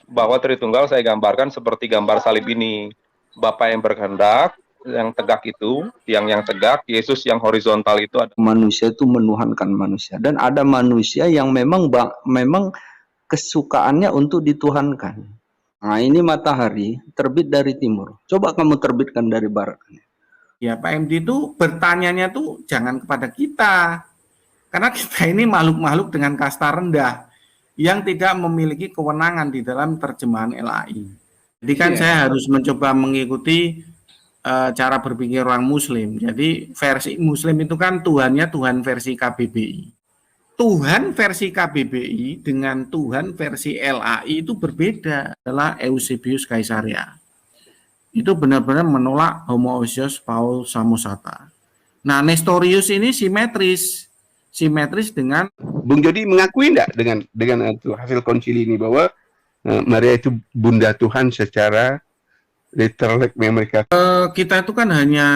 bahwa Tritunggal saya gambarkan seperti gambar salib ini. Bapa yang berkehendak, yang tegak itu, yang tegak, Yesus yang horizontal itu ada. Manusia itu menuhankan manusia, dan ada manusia yang memang kesukaannya untuk dituhankan. Nah, ini matahari terbit dari timur. Coba kamu terbitkan dari barat. Ya, Pak MD itu bertanyanya tuh jangan kepada kita. Karena kita ini makhluk-makhluk dengan kasta rendah yang tidak memiliki kewenangan di dalam terjemahan LAI. Jadi kan saya harus mencoba mengikuti cara berpikir orang Muslim. Jadi versi Muslim itu kan Tuhannya Tuhan versi KBBI. Tuhan versi KBBI dengan Tuhan versi LAI itu berbeda, adalah Eusebius Caesaria. Itu benar-benar menolak homoousios Paul Samosata. Nah, Nestorius ini simetris dengan Bung Jody mengakui enggak dengan hasil konsili ini bahwa Maria itu bunda Tuhan secara literal mereka? Kita itu kan hanya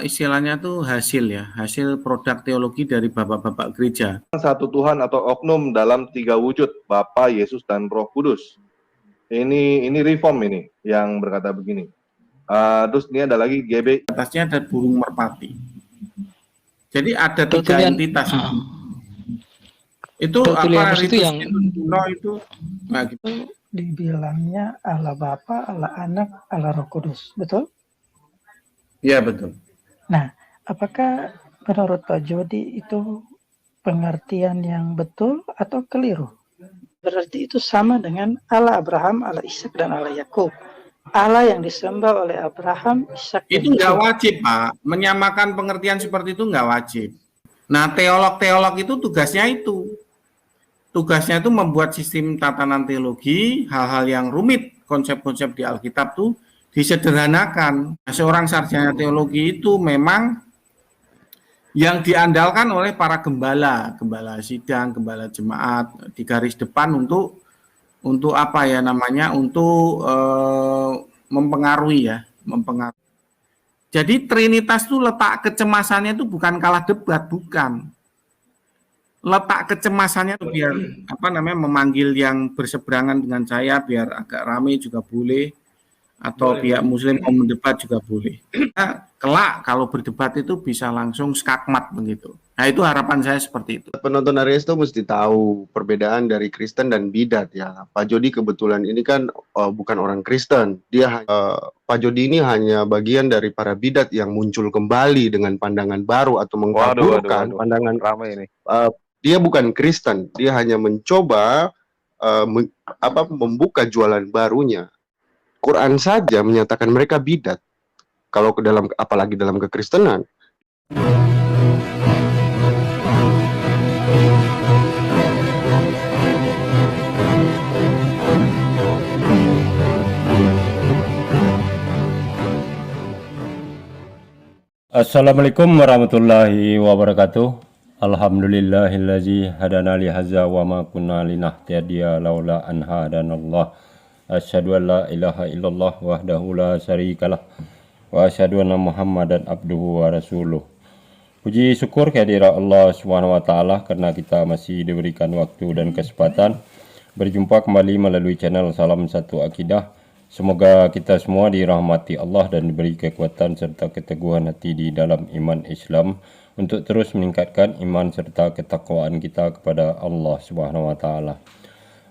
istilahnya tuh hasil produk teologi dari bapak-bapak gereja. Satu Tuhan atau oknum dalam tiga wujud, Bapa, Yesus, dan Roh Kudus. Ini reform ini yang berkata begini. Terus ini ada lagi GB. Atasnya ada burung merpati. Jadi ada tiga entitas. Itu apa itu yang itu nah, gitu. Dibilangnya Allah Bapa, Allah Anak, Allah Roh Kudus, betul? Iya, betul. Nah, apakah menurut Pak Jody itu pengertian yang betul atau keliru? Berarti itu sama dengan Allah Abraham, Allah Ishak, dan Allah Yakub. Allah yang disembah oleh Abraham, Ishak, itu nggak wajib, Pak. Menyamakan pengertian seperti itu nggak wajib. Nah, teolog-teolog itu tugasnya itu. Tugasnya itu membuat sistem tatanan teologi, hal-hal yang rumit, konsep-konsep di Alkitab tuh disederhanakan. Nah, seorang sarjana teologi itu memang yang diandalkan oleh para gembala sidang, gembala jemaat di garis depan untuk apa ya namanya, untuk mempengaruhi. Jadi Trinitas itu letak kecemasannya itu bukan kalah debat, bukan. Letak kecemasannya itu biar apa namanya, memanggil yang berseberangan dengan saya biar agak ramai juga boleh, atau pihak Muslim mau mendebat juga boleh. Nah, kelak kalau berdebat itu bisa langsung skakmat begitu. Nah, itu harapan saya seperti itu. Penonton Aries itu mesti tahu perbedaan dari Kristen dan bidat ya. Pak Jody kebetulan ini kan bukan orang Kristen. Pak Jody ini hanya bagian dari para bidat yang muncul kembali dengan pandangan baru atau mengkaburkan pandangan ramai ini. Dia bukan Kristen, dia hanya mencoba membuka jualan barunya. Quran saja menyatakan mereka bidat. Kalau apalagi dalam kekristenan. Assalamualaikum warahmatullahi wabarakatuh. Alhamdulillahillazi hadana li hadza wa ma kunna linahtadiya laula an hadanallah. Asyhadu an la ilaha illallah wahdahu la syarikalah wa asyhadu anna Muhammadan abduhu wa rasuluh. Puji syukur kehadirat Allah Subhanahu wa taala karena kita masih diberikan waktu dan kesempatan berjumpa kembali melalui channel Salam Satu Akidah. Semoga kita semua dirahmati Allah dan diberi kekuatan serta keteguhan hati di dalam iman Islam untuk terus meningkatkan iman serta ketakwaan kita kepada Allah Subhanahu wa taala.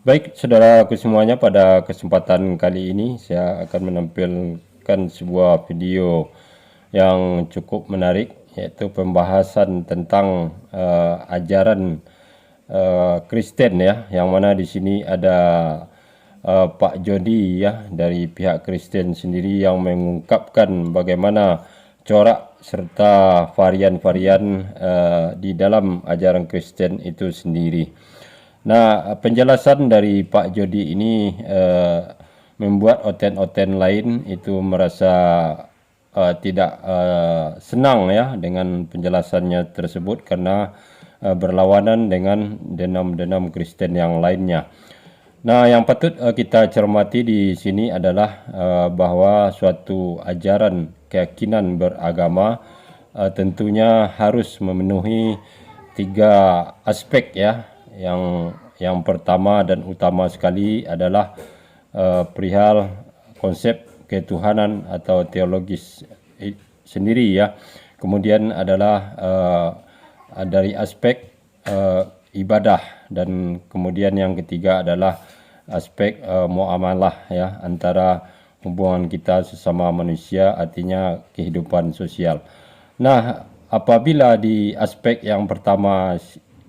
Baik, saudaraku semuanya, pada kesempatan kali ini saya akan menampilkan sebuah video yang cukup menarik, yaitu pembahasan tentang ajaran Kristen ya, yang mana di sini ada Pak Jody ya dari pihak Kristen sendiri yang mengungkapkan bagaimana corak serta varian-varian di dalam ajaran Kristen itu sendiri. Nah, penjelasan dari Pak Jody ini membuat oten-oten lain itu merasa tidak senang ya dengan penjelasannya tersebut karena berlawanan dengan denam-denam Kristen yang lainnya. Nah, yang patut kita cermati di sini adalah bahwa suatu ajaran keyakinan beragama tentunya harus memenuhi 3 aspek ya, yang yang pertama dan utama sekali adalah perihal konsep ketuhanan atau teologis sendiri ya. Kemudian adalah dari aspek ibadah, dan kemudian yang ketiga adalah aspek muamalah ya, antara hubungan kita sesama manusia, artinya kehidupan sosial. Nah, apabila di aspek yang pertama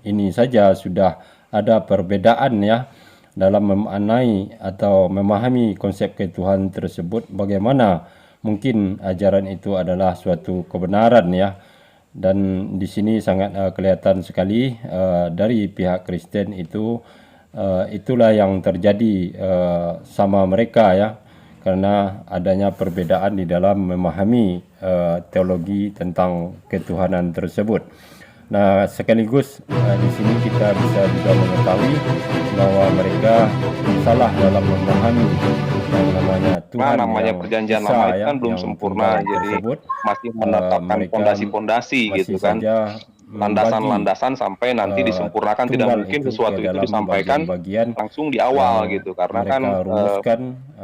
ini saja sudah ada perbedaan ya dalam memaknai atau memahami konsep ketuhanan tersebut, bagaimana mungkin ajaran itu adalah suatu kebenaran ya. Dan di sini sangat kelihatan sekali dari pihak Kristen itu itulah yang terjadi sama mereka ya, karena adanya perbedaan di dalam memahami teologi tentang ketuhanan tersebut. Nah, sekaligus di sini kita bisa juga mengetahui bahwa mereka salah dalam memahami yang namanya Tuhan, namanya yang perjanjian esa lama itu ya, kan belum yang sempurna, tunggal jadi tersebut. masih menetapkan Mereka pondasi-pondasi masih gitu kan, saja membagi landasan-landasan sampai nanti disempurnakan. Tidak tunggal mungkin itu sesuatu ke itu dalam disampaikan bagian-bagian langsung di awal yang gitu, karena mereka kan rumuskan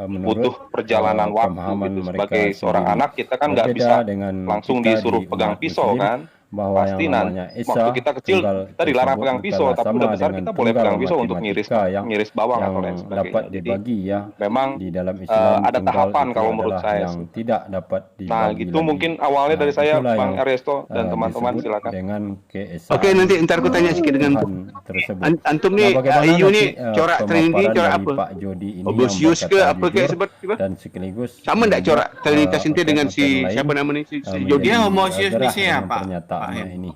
menurut butuh perjalanan waktu pemahaman gitu. mereka Sebagai seorang sendiri. anak kita kan nggak Berbeda bisa dengan langsung kita disuruh di pegang umat pisau Muslim, kan. bahwa Pasti yang namanya waktu Esa kita kecil tunggal kita dilarang tersebut pegang pisau, bukanlah tapi sama udah besar dengan kita boleh tunggal pegang pisau untuk matematika ngiris bawang yang atau lain dapat sebagainya. Jadi dibagi ya. memang Di dalam Islam ada tunggal tahapan itu kalau menurut adalah saya yang sih. tidak dapat dibagi Nah, gitu lagi. mungkin awalnya Nah, dari saya, itulah Bang yang Ernesto dan teman-teman, disebut silakan. dengan keesaan Oke, nanti ntar aku tanya sedikit dengan Tuhan tersebut. antum Nah, nih, bagaimana Iyu nanti nih, corak Trinity pemaparan corak dari apa? Pak Jody ini yang Obosius ke berkata apa kayak jujur sebut apa? dan sekaligus Sama enggak corak membuat Trinitas itu dengan organ-organ si lain siapa namanya si menjadi Jody? Dia homosius gerah nih dengan siapa, Pak pernyataannya Hem? ini.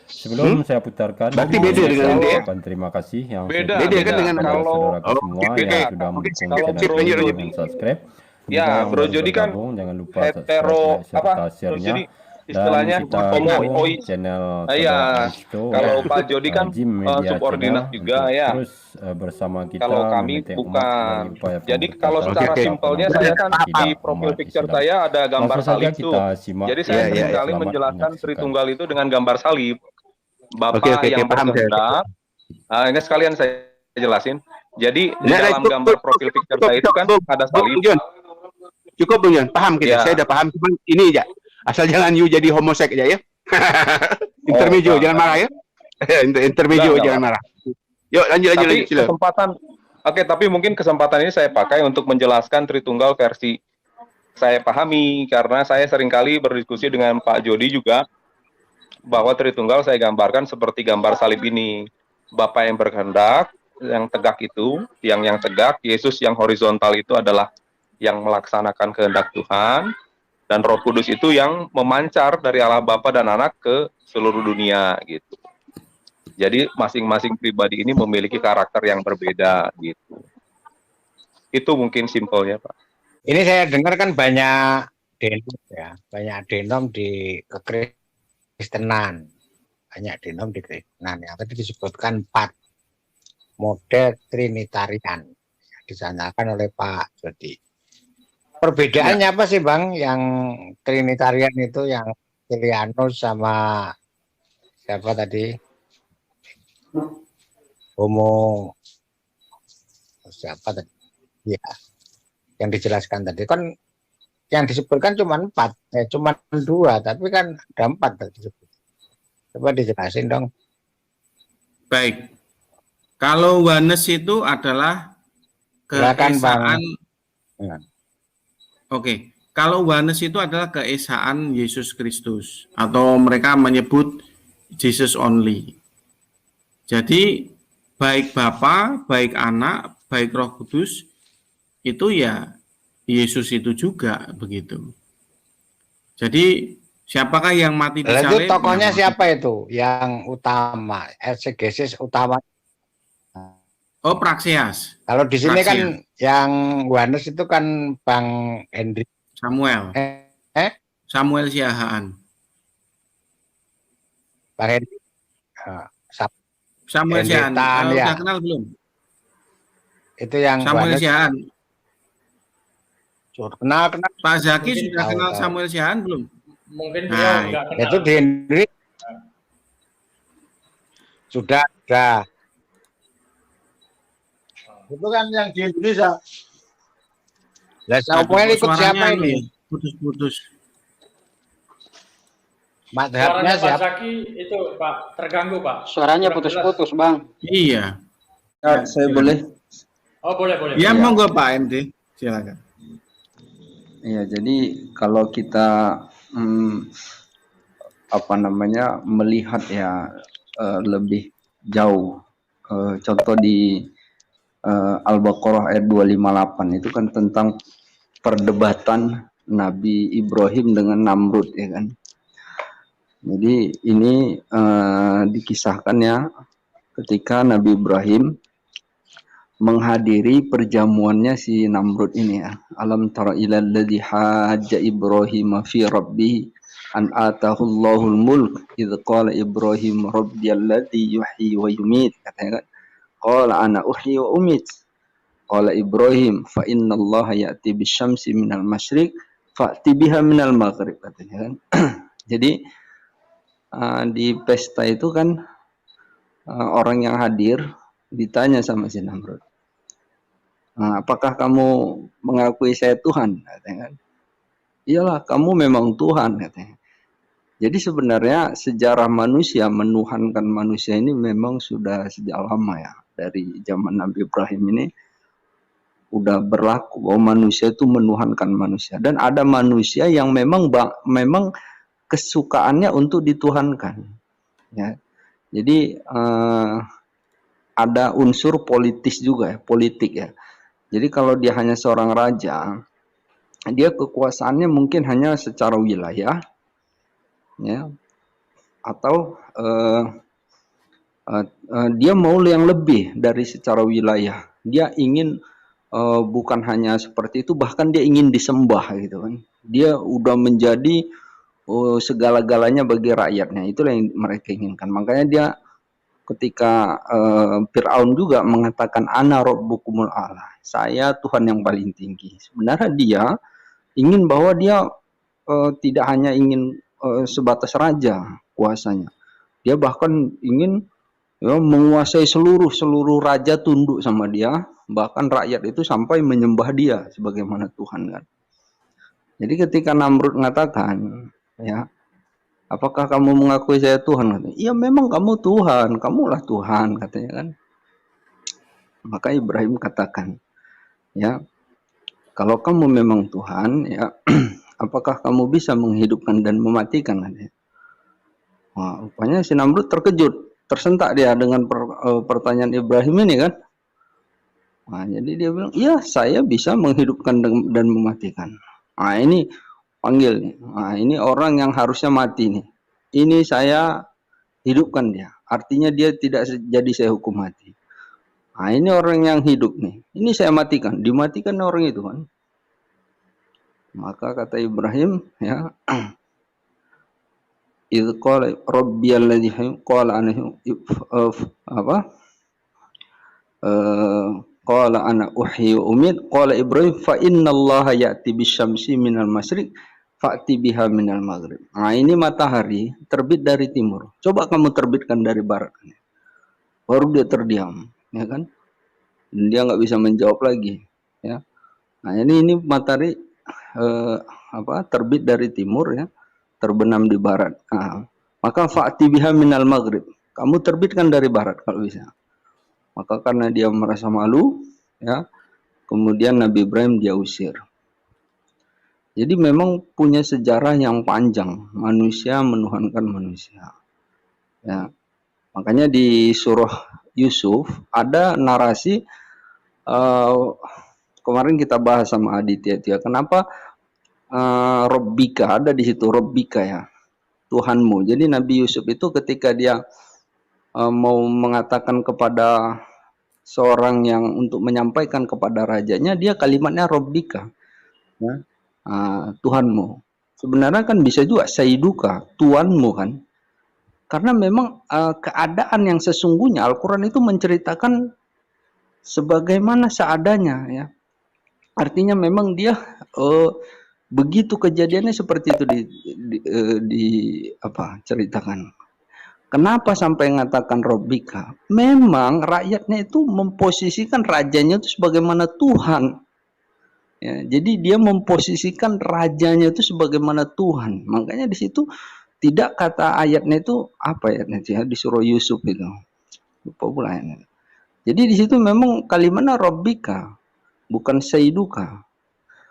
Sebelum saya putarkan, Berarti saya beda dengan ente ya? ucapkan terima kasih yang Beda, Beda kan dengan kepada kalau saudaraku semua oke, yang beda. sudah oke, mendukung sip, Kalau channel sip, Bro ini lanjut, lanjut. dengan subscribe. Juga Ya, yang Bro baru Jody kan bergabung, jangan lupa subscribe, hetero like, serta apa? Bro share-nya. Jody Dan istilahnya kita homo dukung channel Iya, saudara Aristo, kalau Pak Jody kan Jim Media subordinat Channel, juga untuk ya. terus bersama kita Kalau kami memetik umat dari bukan. upaya Jadi kalau pemberontakan secara Oke. simpelnya penampilan saya kan di akidah profil umat picture Islam. saya ada gambar Langsung saja salib tuh. kita simak. Jadi saya Iya, iya, seringkali Selamat menjelaskan menyaksikan. Tritunggal itu dengan gambar salib. Oke, Bapa oke, yang paham saya. berkehendak. Ini sekalian saya jelasin. Jadi di Nah, dalam gambar profil picture saya itu kan ada salib. John. Cukup Bung John, paham kita. Ya. Saya udah paham, cuman ini aja. Asal jangan you jadi homosek aja ya. Intermedio, enggak, jangan marah ya. Intermedio, Enggak, jangan marah. Yuk, lanjut, Tapi lanjut, silakan. tapi mungkin kesempatan ini saya pakai untuk menjelaskan Tritunggal versi saya pahami, karena saya seringkali berdiskusi dengan Pak Jody juga bahwa Tritunggal saya gambarkan seperti gambar salib ini. Bapa yang berkehendak, yang tegak itu, yang tegak, Yesus yang horizontal itu adalah yang melaksanakan kehendak Tuhan, dan Roh Kudus itu yang memancar dari Allah Bapa dan Anak ke seluruh dunia gitu. Jadi masing-masing pribadi ini memiliki karakter yang berbeda gitu. Itu mungkin simpelnya, Pak. Ini saya dengar kan banyak denom ya, banyak denom di kekristenan, banyak denom di kekristenan. Yang tadi disebutkan 4 model Trinitarian yang dicanangkan oleh Pak Jody. Perbedaannya apa sih Bang? Yang Trinitarian itu yang Kilianus sama siapa tadi? Homo siapa tadi? Ya, yang dijelaskan tadi kan yang disebutkan cuma 4, cuma 2, tapi kan ada 4 tadi disebut. Coba dijelasin dong. Baik. Kalau oneness itu adalah Silakan, Bang. keesaan. Ya. Oke. Kalau oneness itu adalah keesaan Yesus Kristus, atau mereka menyebut Jesus only. Jadi baik Bapa, baik Anak, baik Roh Kudus itu ya Yesus itu juga begitu. Jadi siapakah yang mati di Lalu salib? tokohnya siapa itu yang utama? Exegesis utama. Oh, Praxeas, Kalau di sini kan Praxeas. yang oneness itu kan Bang Hendrik. Samuel. Samuel Siahaan. Bang Hendrik. Samuel Siahaan. Hendritan, ya. Udah kenal belum? Itu yang Samuel oneness. Siahaan. Kenal. Pak Zaki Mungkin sudah kenal tahu. Samuel Siahaan belum? Mungkin Nah, dia nggak kenal. Itu di Hendrik. Sudah. Itu kan yang di Indonesia. Lah Aduh, siapa yang kok ikut siapa suaranya ini? putus-putus. Madhabnya Suaranya Pak siapa? Zaki itu Pak terganggu Pak. Suaranya Kurang jelas. putus-putus, Bang. Iya. Ya, saya silakan. boleh. Oh boleh boleh. Ya, Iya. monggo Pak MD, silakan. Iya, jadi kalau kita melihat ya lebih jauh, contoh di Al-Baqarah ayat 258 itu kan tentang perdebatan Nabi Ibrahim dengan Namrud, ya kan. Jadi ini dikisahkan ya ketika Nabi Ibrahim menghadiri perjamuannya si Namrud ini ya. Alam tara ilal ladzi hajja Ibrahim fi rabbih an atahu Allahul mulk idz qala Ibrahim rabbiyalladzi yuhyi wa yumiit, katanya kan. Qala ana uhyi wa umiit. Qala Ibrahim fa innallaha ya'ti bisyamsi minal masyriq fa'ti biha minal maghrib, katanya kan. Jadi di pesta itu kan orang yang hadir ditanya sama si Namrud, apakah kamu mengakui saya Tuhan? Katanya kan. Iyalah, kamu memang Tuhan, katanya. Jadi sebenarnya sejarah manusia menuhankan manusia ini memang sudah sejak lama ya. Dari zaman Nabi Ibrahim ini udah berlaku bahwa manusia itu menuhankan manusia, dan ada manusia yang memang kesukaannya untuk dituhankan. Ya. Jadi ada unsur politis juga ya, politik ya. Jadi kalau dia hanya seorang raja, dia kekuasaannya mungkin hanya secara wilayah, ya, atau dia mau yang lebih dari secara wilayah. Dia ingin bukan hanya seperti itu, bahkan dia ingin disembah gitu kan. Dia udah menjadi segala-galanya bagi rakyatnya. Itulah yang mereka inginkan. Makanya dia ketika Fir'aun juga mengatakan ana rabbukumul a'la, saya Tuhan yang paling tinggi. Sebenarnya dia ingin bahwa dia tidak hanya ingin sebatas raja kuasanya. Dia bahkan ingin menguasai seluruh raja tunduk sama dia, bahkan rakyat itu sampai menyembah dia sebagaimana Tuhan kan. Jadi ketika Namrud mengatakan, ya, apakah kamu mengakui saya Tuhan? Iya, memang kamu Tuhan, kamulah Tuhan, katanya kan. Maka Ibrahim katakan, ya, kalau kamu memang Tuhan, ya, apakah kamu bisa menghidupkan dan mematikan? Katanya. Wah, rupanya si Namrud terkejut, tersentak dia dengan pertanyaan Ibrahim ini kan. Nah, jadi dia bilang, iya, saya bisa menghidupkan dan mematikan. Nah, ini panggil nih. Nah, ini orang yang harusnya mati nih. Ini saya hidupkan dia. Artinya dia tidak jadi saya hukum mati. Nah, ini orang yang hidup nih. Ini saya matikan. Dimatikan orang itu kan. Maka kata Ibrahim, ya, idz qala rabbiyalladzi qala ana qala ana uhyi wa umiit, qala Ibrahim fa innallaha ya'ti bisyamsi minal masyriq fa'ti biha minal maghrib. Nah, ini matahari terbit dari timur. Coba kamu terbitkan dari barat. Baru dia terdiam, ya kan? Dan dia nggak bisa menjawab lagi, ya. Nah, ini matahari terbit dari timur, ya, terbenam di barat. Nah, maka fa'ti biha minal maghrib. Kamu terbitkan dari barat kalau bisa. Maka karena dia merasa malu, ya, kemudian Nabi Ibrahim dia usir. Jadi memang punya sejarah yang panjang, manusia menuhankan manusia. Ya. Makanya di surah Yusuf ada narasi, kemarin kita bahas sama Aditya, kenapa Rabbika, ada di situ Rabbika, ya, Tuhanmu. Jadi Nabi Yusuf itu ketika dia mau mengatakan kepada seorang yang untuk menyampaikan kepada rajanya, dia kalimatnya Rabbika, ya, Tuhanmu. Sebenarnya kan bisa juga Sayyiduka, Tuanmu kan. Karena memang keadaan yang sesungguhnya Al-Quran itu menceritakan sebagaimana seadanya, ya. Artinya memang dia begitu kejadiannya seperti itu ceritakan. Kenapa sampai mengatakan Robbika? Memang rakyatnya itu memposisikan rajanya itu sebagaimana Tuhan. Ya, jadi dia memposisikan rajanya itu sebagaimana Tuhan. Makanya di situ tidak kata ayatnya itu apa ya nanti ya di surah Yusuf itu. Lupa pula ya. Jadi di situ memang kalimatnya Robbika, bukan Sayyiduka.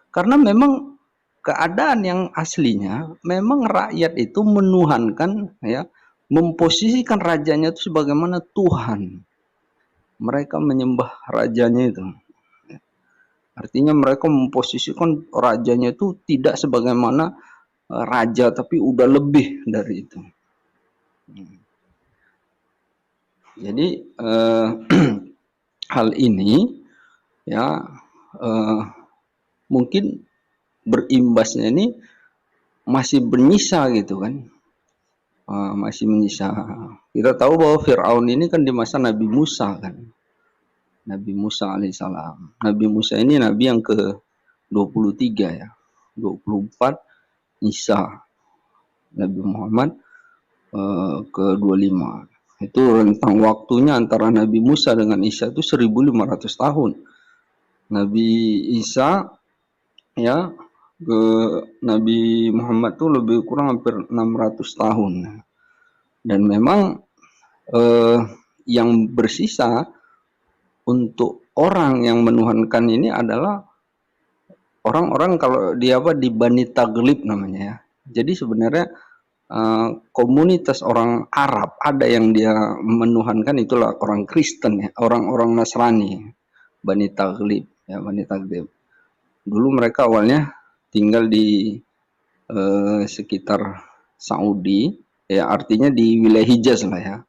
Karena memang keadaan yang aslinya memang rakyat itu menuhankan ya, memposisikan rajanya itu sebagaimana Tuhan. Mereka menyembah rajanya itu. Artinya mereka memposisikan rajanya itu tidak sebagaimana raja, tapi udah lebih dari itu. Jadi hal ini ya mungkin berimbasnya ini masih menyisa gitu kan. Masih menyisa. Kita tahu bahwa Fir'aun ini kan di masa Nabi Musa kan. Nabi Musa alaihissalam. Nabi Musa ini Nabi yang ke-23 ya. 24 Isa. Nabi Muhammad ke-25. Itu rentang waktunya antara Nabi Musa dengan Isa itu 1500 tahun. Nabi Isa ya ke Nabi Muhammad itu lebih kurang hampir 600 tahun. Dan memang yang bersisa untuk orang yang menuhankan ini adalah orang-orang kalau dia apa di Bani Taglib namanya ya. Jadi sebenarnya komunitas orang Arab ada yang dia menuhankan itulah orang Kristen ya, orang-orang Nasrani, Bani Taglib ya, Bani Taglib. Dulu mereka awalnya tinggal di sekitar Saudi ya, artinya di wilayah Hijaz lah ya.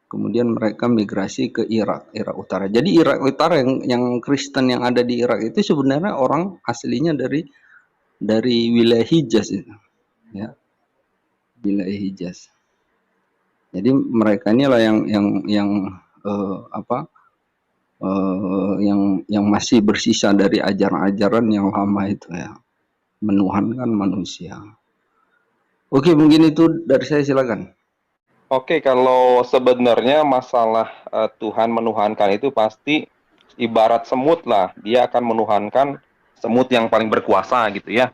Kemudian mereka migrasi ke Irak Utara. Jadi Irak Utara yang Kristen yang ada di Irak itu sebenarnya orang aslinya dari wilayah Hijaz itu, ya, wilayah Hijaz. Jadi mereka inilah yang masih bersisa dari ajaran-ajaran yang lama itu ya, menuhankan manusia. Oke, mungkin itu dari saya, silakan. Oke, kalau sebenarnya masalah Tuhan menuhankan itu pasti ibarat semut lah. Dia akan menuhankan semut yang paling berkuasa gitu ya.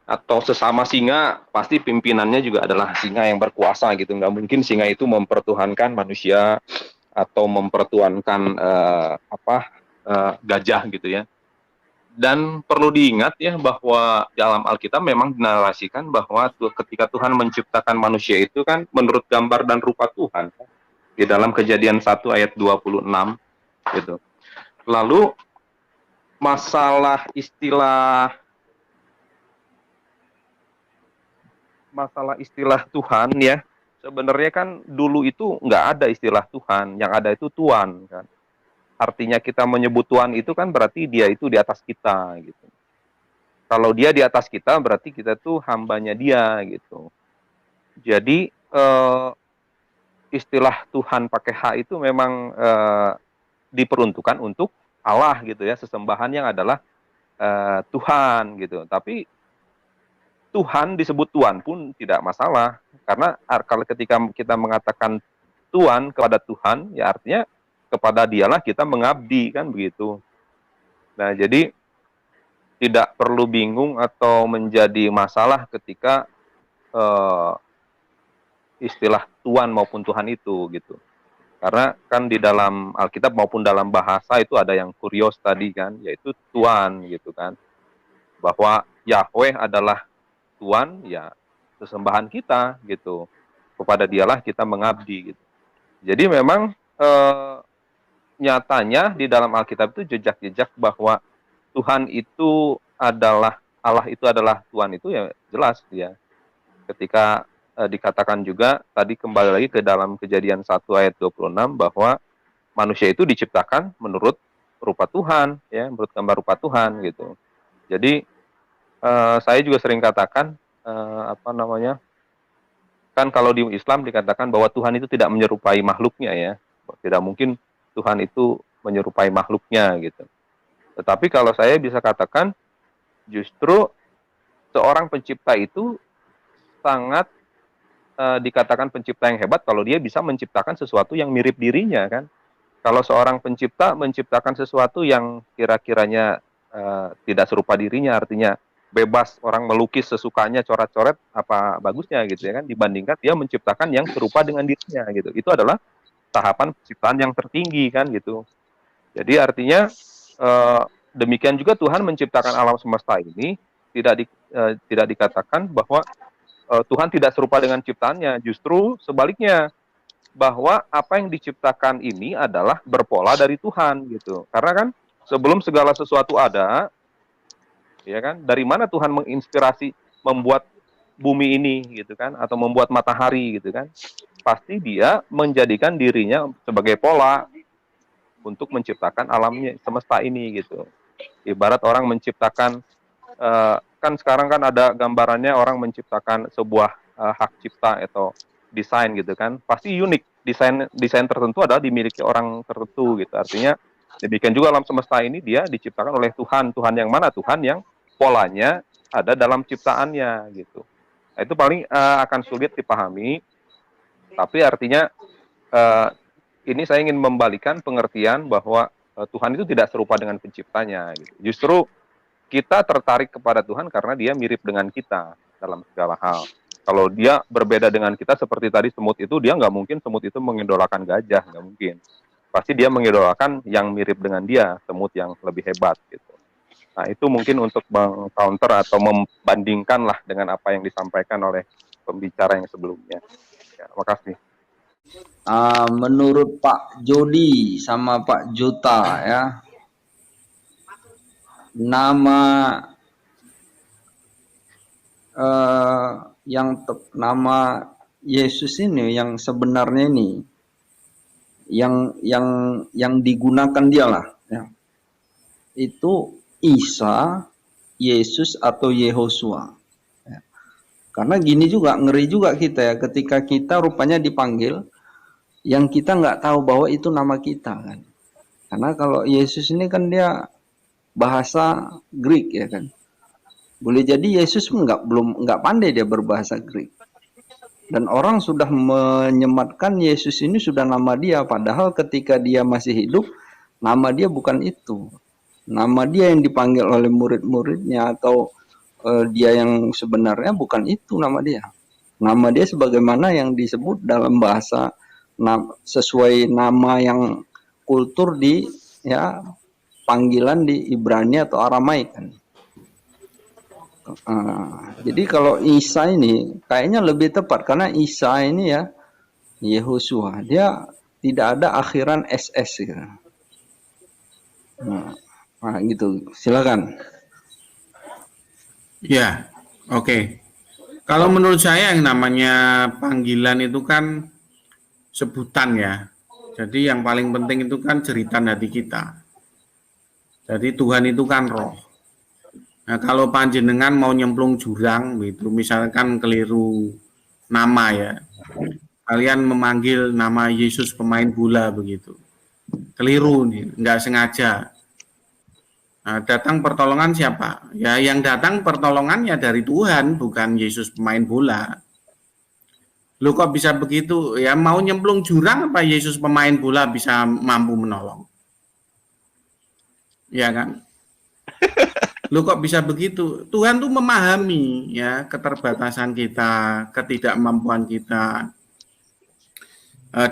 Atau sesama singa, pasti pimpinannya juga adalah singa yang berkuasa gitu. Nggak mungkin singa itu mempertuhankan manusia atau mempertuhankan gajah gitu ya. Dan perlu diingat ya bahwa dalam Alkitab memang dinarasikan bahwa ketika Tuhan menciptakan manusia itu kan menurut gambar dan rupa Tuhan. Di dalam Kejadian 1 ayat 26 gitu. Lalu masalah istilah Tuhan ya, sebenarnya kan dulu itu nggak ada istilah Tuhan, yang ada itu Tuan kan. Artinya kita menyebut Tuhan itu kan berarti dia itu di atas kita gitu. Kalau dia di atas kita berarti kita tuh hambanya dia gitu. Jadi istilah Tuhan pakai H itu memang diperuntukkan untuk Allah gitu ya, sesembahan yang adalah Tuhan gitu. Tapi Tuhan disebut Tuhan pun tidak masalah, karena kalau ketika kita mengatakan Tuhan kepada Tuhan ya artinya kepada dialah kita mengabdi kan begitu. Nah, jadi tidak perlu bingung atau menjadi masalah ketika istilah Tuhan maupun Tuhan itu gitu. Karena kan di dalam Alkitab maupun dalam bahasa itu ada yang kurios tadi kan, yaitu Tuhan gitu kan. Bahwa Yahweh adalah Tuhan ya sesembahan kita gitu. Kepada dialah kita mengabdi gitu. Jadi memang nyatanya di dalam Alkitab itu jejak-jejak bahwa Tuhan itu adalah Allah, itu adalah Tuhan itu ya jelas ya. Ketika dikatakan juga tadi kembali lagi ke dalam Kejadian 1 ayat 26 bahwa manusia itu diciptakan menurut rupa Tuhan ya, menurut gambar rupa Tuhan gitu. Jadi saya juga sering katakan kan kalau di Islam dikatakan bahwa Tuhan itu tidak menyerupai makhluknya ya. Tidak mungkin Tuhan itu menyerupai makhluknya gitu. Tetapi kalau saya bisa katakan justru seorang pencipta itu sangat dikatakan pencipta yang hebat kalau dia bisa menciptakan sesuatu yang mirip dirinya kan. Kalau seorang pencipta menciptakan sesuatu yang kira-kiranya tidak serupa dirinya, artinya bebas orang melukis sesukanya, coret-coret, apa bagusnya gitu ya kan, dibandingkan dia menciptakan yang serupa dengan dirinya gitu. Itu adalah tahapan penciptaan yang tertinggi kan gitu. Jadi artinya demikian juga Tuhan menciptakan alam semesta ini tidak dikatakan bahwa Tuhan tidak serupa dengan ciptaannya, justru sebaliknya, bahwa apa yang diciptakan ini adalah berpola dari Tuhan gitu. Karena kan sebelum segala sesuatu ada, ya kan, dari mana Tuhan menginspirasi membuat bumi ini gitu kan, atau membuat matahari gitu kan? Pasti dia menjadikan dirinya sebagai pola untuk menciptakan alamnya semesta ini gitu. Ibarat orang menciptakan kan sekarang kan ada gambarannya orang menciptakan sebuah hak cipta atau desain gitu kan, pasti unik, desain tertentu adalah dimiliki orang tertentu gitu. Artinya demikian juga alam semesta ini dia diciptakan oleh Tuhan. Tuhan yang mana? Tuhan yang polanya ada dalam ciptaannya gitu. Nah, itu paling akan sulit dipahami, tapi artinya ini saya ingin membalikan pengertian bahwa Tuhan itu tidak serupa dengan penciptanya gitu. Justru kita tertarik kepada Tuhan karena dia mirip dengan kita dalam segala hal. Kalau dia berbeda dengan kita seperti tadi semut itu, dia nggak mungkin semut itu mengidolakan gajah, nggak mungkin. Pasti dia mengidolakan yang mirip dengan dia, semut yang lebih hebat gitu. Nah itu mungkin untuk meng-counter atau membandingkan lah dengan apa yang disampaikan oleh pembicara yang sebelumnya. Ya, makasih. Menurut Pak Jody sama Pak Jota ya, nama nama Yesus ini yang sebenarnya ini yang digunakan dialah ya, itu Isa, Yesus atau Yehosua ya. Karena gini juga, ngeri juga kita ya, ketika kita rupanya dipanggil yang kita nggak tahu bahwa itu nama kita kan. Karena kalau Yesus ini kan dia bahasa Greek ya kan. Boleh jadi Yesus nggak pandai dia berbahasa Greek. Dan orang sudah menyematkan Yesus ini sudah nama dia, padahal ketika dia masih hidup nama dia bukan itu. Nama dia yang dipanggil oleh murid-muridnya atau dia yang sebenarnya bukan itu nama dia. Nama dia sebagaimana yang disebut dalam bahasa sesuai nama yang kultur di ya panggilan di Ibrani atau Aramaik kan. Jadi kalau Isa ini kayaknya lebih tepat karena Isa ini ya Yehosua, dia tidak ada akhiran SS gitu. Nah gitu, silakan. Ya, oke. Kalau menurut saya yang namanya panggilan itu kan sebutan ya. Jadi yang paling penting itu kan jeritan hati kita. Jadi Tuhan itu kan roh. Nah, kalau panjenengan mau nyemplung jurang gitu, misalkan keliru nama ya. Kalian memanggil nama Yesus pemain bola begitu. Keliru nih, nggak sengaja. Nah, datang pertolongan siapa? Ya yang datang pertolongannya dari Tuhan, bukan Yesus pemain bola. Lu kok bisa begitu? Ya mau nyemplung jurang apa Yesus pemain bola bisa mampu menolong? Ya kan? Lu kok bisa begitu? Tuhan tuh memahami ya keterbatasan kita, ketidakmampuan kita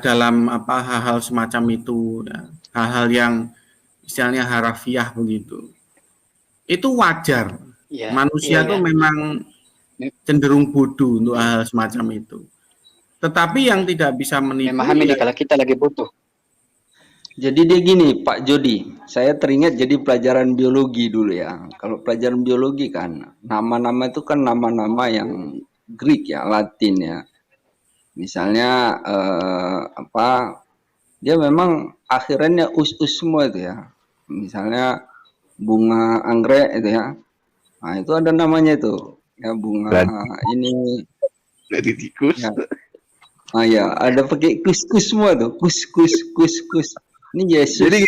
dalam apa hal-hal semacam itu, ya. Hal-hal yang misalnya harafiah begitu. Itu wajar. Ya, manusia tuh memang cenderung bodoh untuk hal semacam itu. Tetapi yang tidak bisa menipu memahami kalau kita lagi butuh. Jadi dia gini, Pak Jody, saya teringat jadi pelajaran biologi dulu ya. Kalau pelajaran biologi kan, nama-nama itu kan nama-nama yang Greek ya, Latin ya. Misalnya dia memang akhirnya us-us semua itu ya. Misalnya bunga anggrek itu ya. Nah itu ada namanya itu, ya bunga ini. Dari tikus. Ya. Ah ya, ada pakai kus-kus semua tuh, kus-kus. Ini Yesus. Jadi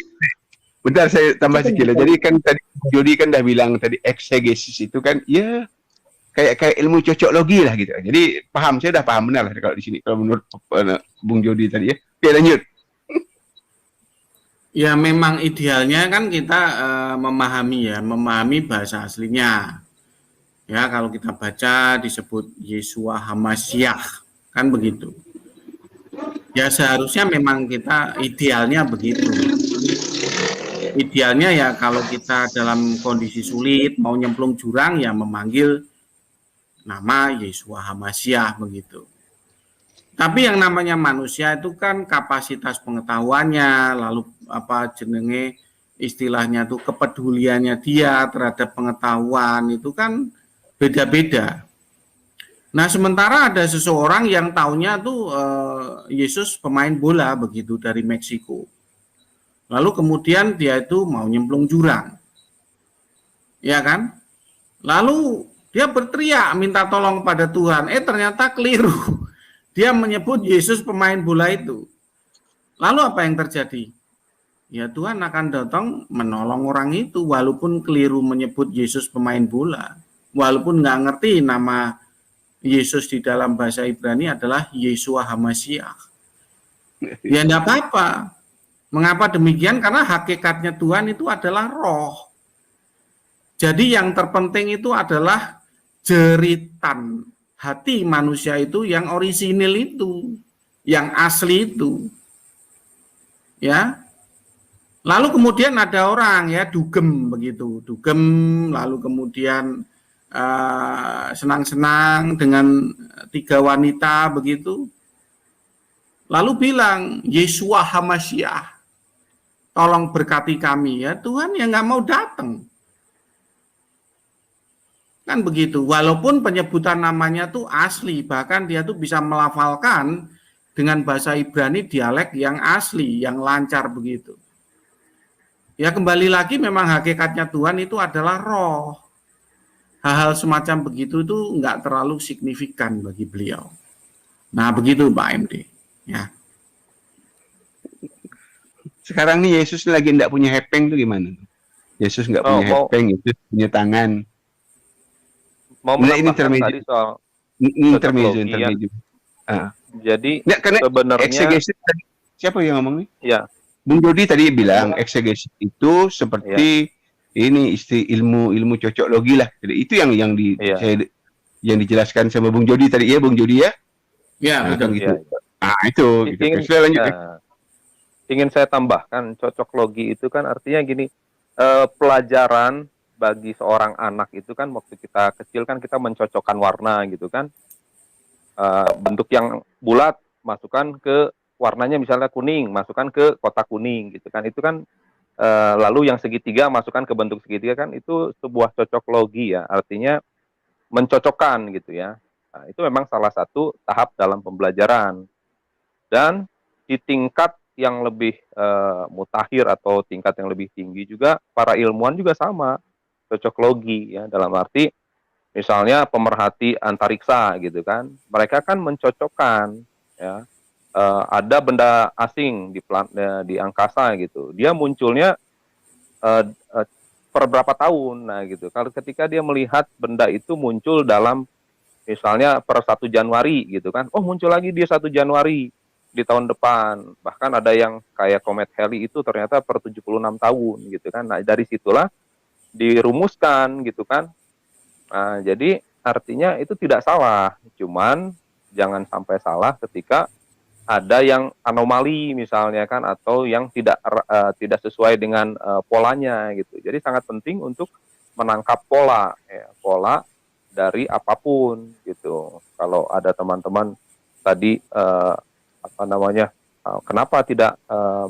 bentar saya tambah sedikit. Jadi kan tadi Jody kan dah bilang tadi eksegesis itu kan ya kayak ilmu cocok logi lah gitu. Jadi saya udah paham benar lah kalau di sini kalau menurut Bung Jody tadi ya. Oke, lanjut. Ya memang idealnya kan kita memahami bahasa aslinya. Ya kalau kita baca disebut Yeshua Hamasyah kan begitu. Ya seharusnya memang kita idealnya begitu. Idealnya ya kalau kita dalam kondisi sulit mau nyemplung jurang ya memanggil nama Yeshua Hamasyah begitu. Tapi yang namanya manusia itu kan kapasitas pengetahuannya, lalu istilahnya tuh kepeduliannya dia terhadap pengetahuan itu kan beda-beda. Nah sementara ada seseorang yang taunya tuh Yesus pemain bola begitu dari Meksiko. Lalu kemudian dia itu mau nyemplung jurang. Ya kan? Lalu dia berteriak minta tolong pada Tuhan. Ternyata keliru. Dia menyebut Yesus pemain bola itu. Lalu apa yang terjadi? Ya Tuhan akan datang menolong orang itu walaupun keliru menyebut Yesus pemain bola. Walaupun nggak ngerti nama Yesus di dalam bahasa Ibrani adalah Yeshua Hamasyah. Ya enggak apa-apa. Mengapa demikian? Karena hakikatnya Tuhan itu adalah roh. Jadi yang terpenting itu adalah jeritan hati manusia itu yang orisinil itu, yang asli itu. Ya. Lalu kemudian ada orang ya dugem begitu, dugem lalu kemudian senang-senang dengan 3 wanita begitu. Lalu bilang, Yeshua Hamasyah, tolong berkati kami ya. Tuhan yang nggak mau datang. Kan begitu, walaupun penyebutan namanya tuh asli, bahkan dia tuh bisa melafalkan dengan bahasa Ibrani dialek yang asli, yang lancar begitu. Ya kembali lagi memang hakikatnya Tuhan itu adalah roh. Hal-hal semacam begitu itu nggak terlalu signifikan bagi beliau. Nah begitu Pak MD. Ya. Sekarang nih Yesus lagi nggak punya hepeng tuh gimana? Yesus nggak punya hepeng, Yesus punya tangan. Mau menambahkan tadi soal intermezzo. Jadi karena sebenarnya eksegesis tadi, siapa yang ngomong nih? Ya. Bung Jody tadi bilang eksegesis itu seperti ini ilmu cocok logi lah. Jadi itu yang dijelaskan sama Bung Jody tadi ya, Bung Jody ya? Ya, betul gitu. Itu gitu. Saya lanjut. Ingin saya tambahkan cocok logi itu kan artinya gini, pelajaran bagi seorang anak itu kan waktu kita kecil kan kita mencocokkan warna gitu kan, bentuk yang bulat masukkan ke warnanya misalnya kuning, masukkan ke kotak kuning gitu kan, itu kan lalu yang segitiga masukkan ke bentuk segitiga kan, itu sebuah cocok logi ya, artinya mencocokkan gitu ya. Nah, itu memang salah satu tahap dalam pembelajaran. Dan di tingkat yang lebih mutakhir atau tingkat yang lebih tinggi juga para ilmuwan juga sama cocok logi ya, dalam arti misalnya pemerhati antariksa gitu kan, mereka kan mencocokkan ya, ada benda asing di angkasa gitu, dia munculnya per berapa tahun, nah gitu. Kalau ketika dia melihat benda itu muncul dalam misalnya per 1 Januari gitu kan, oh muncul lagi dia 1 Januari di tahun depan, bahkan ada yang kayak komet Halley itu ternyata per 76 tahun gitu kan. Nah dari situlah dirumuskan gitu kan. Nah, jadi artinya itu tidak salah, cuman jangan sampai salah ketika ada yang anomali misalnya kan, atau yang tidak sesuai dengan polanya gitu. Jadi sangat penting untuk menangkap pola ya, pola dari apapun gitu. Kalau ada teman-teman tadi kenapa tidak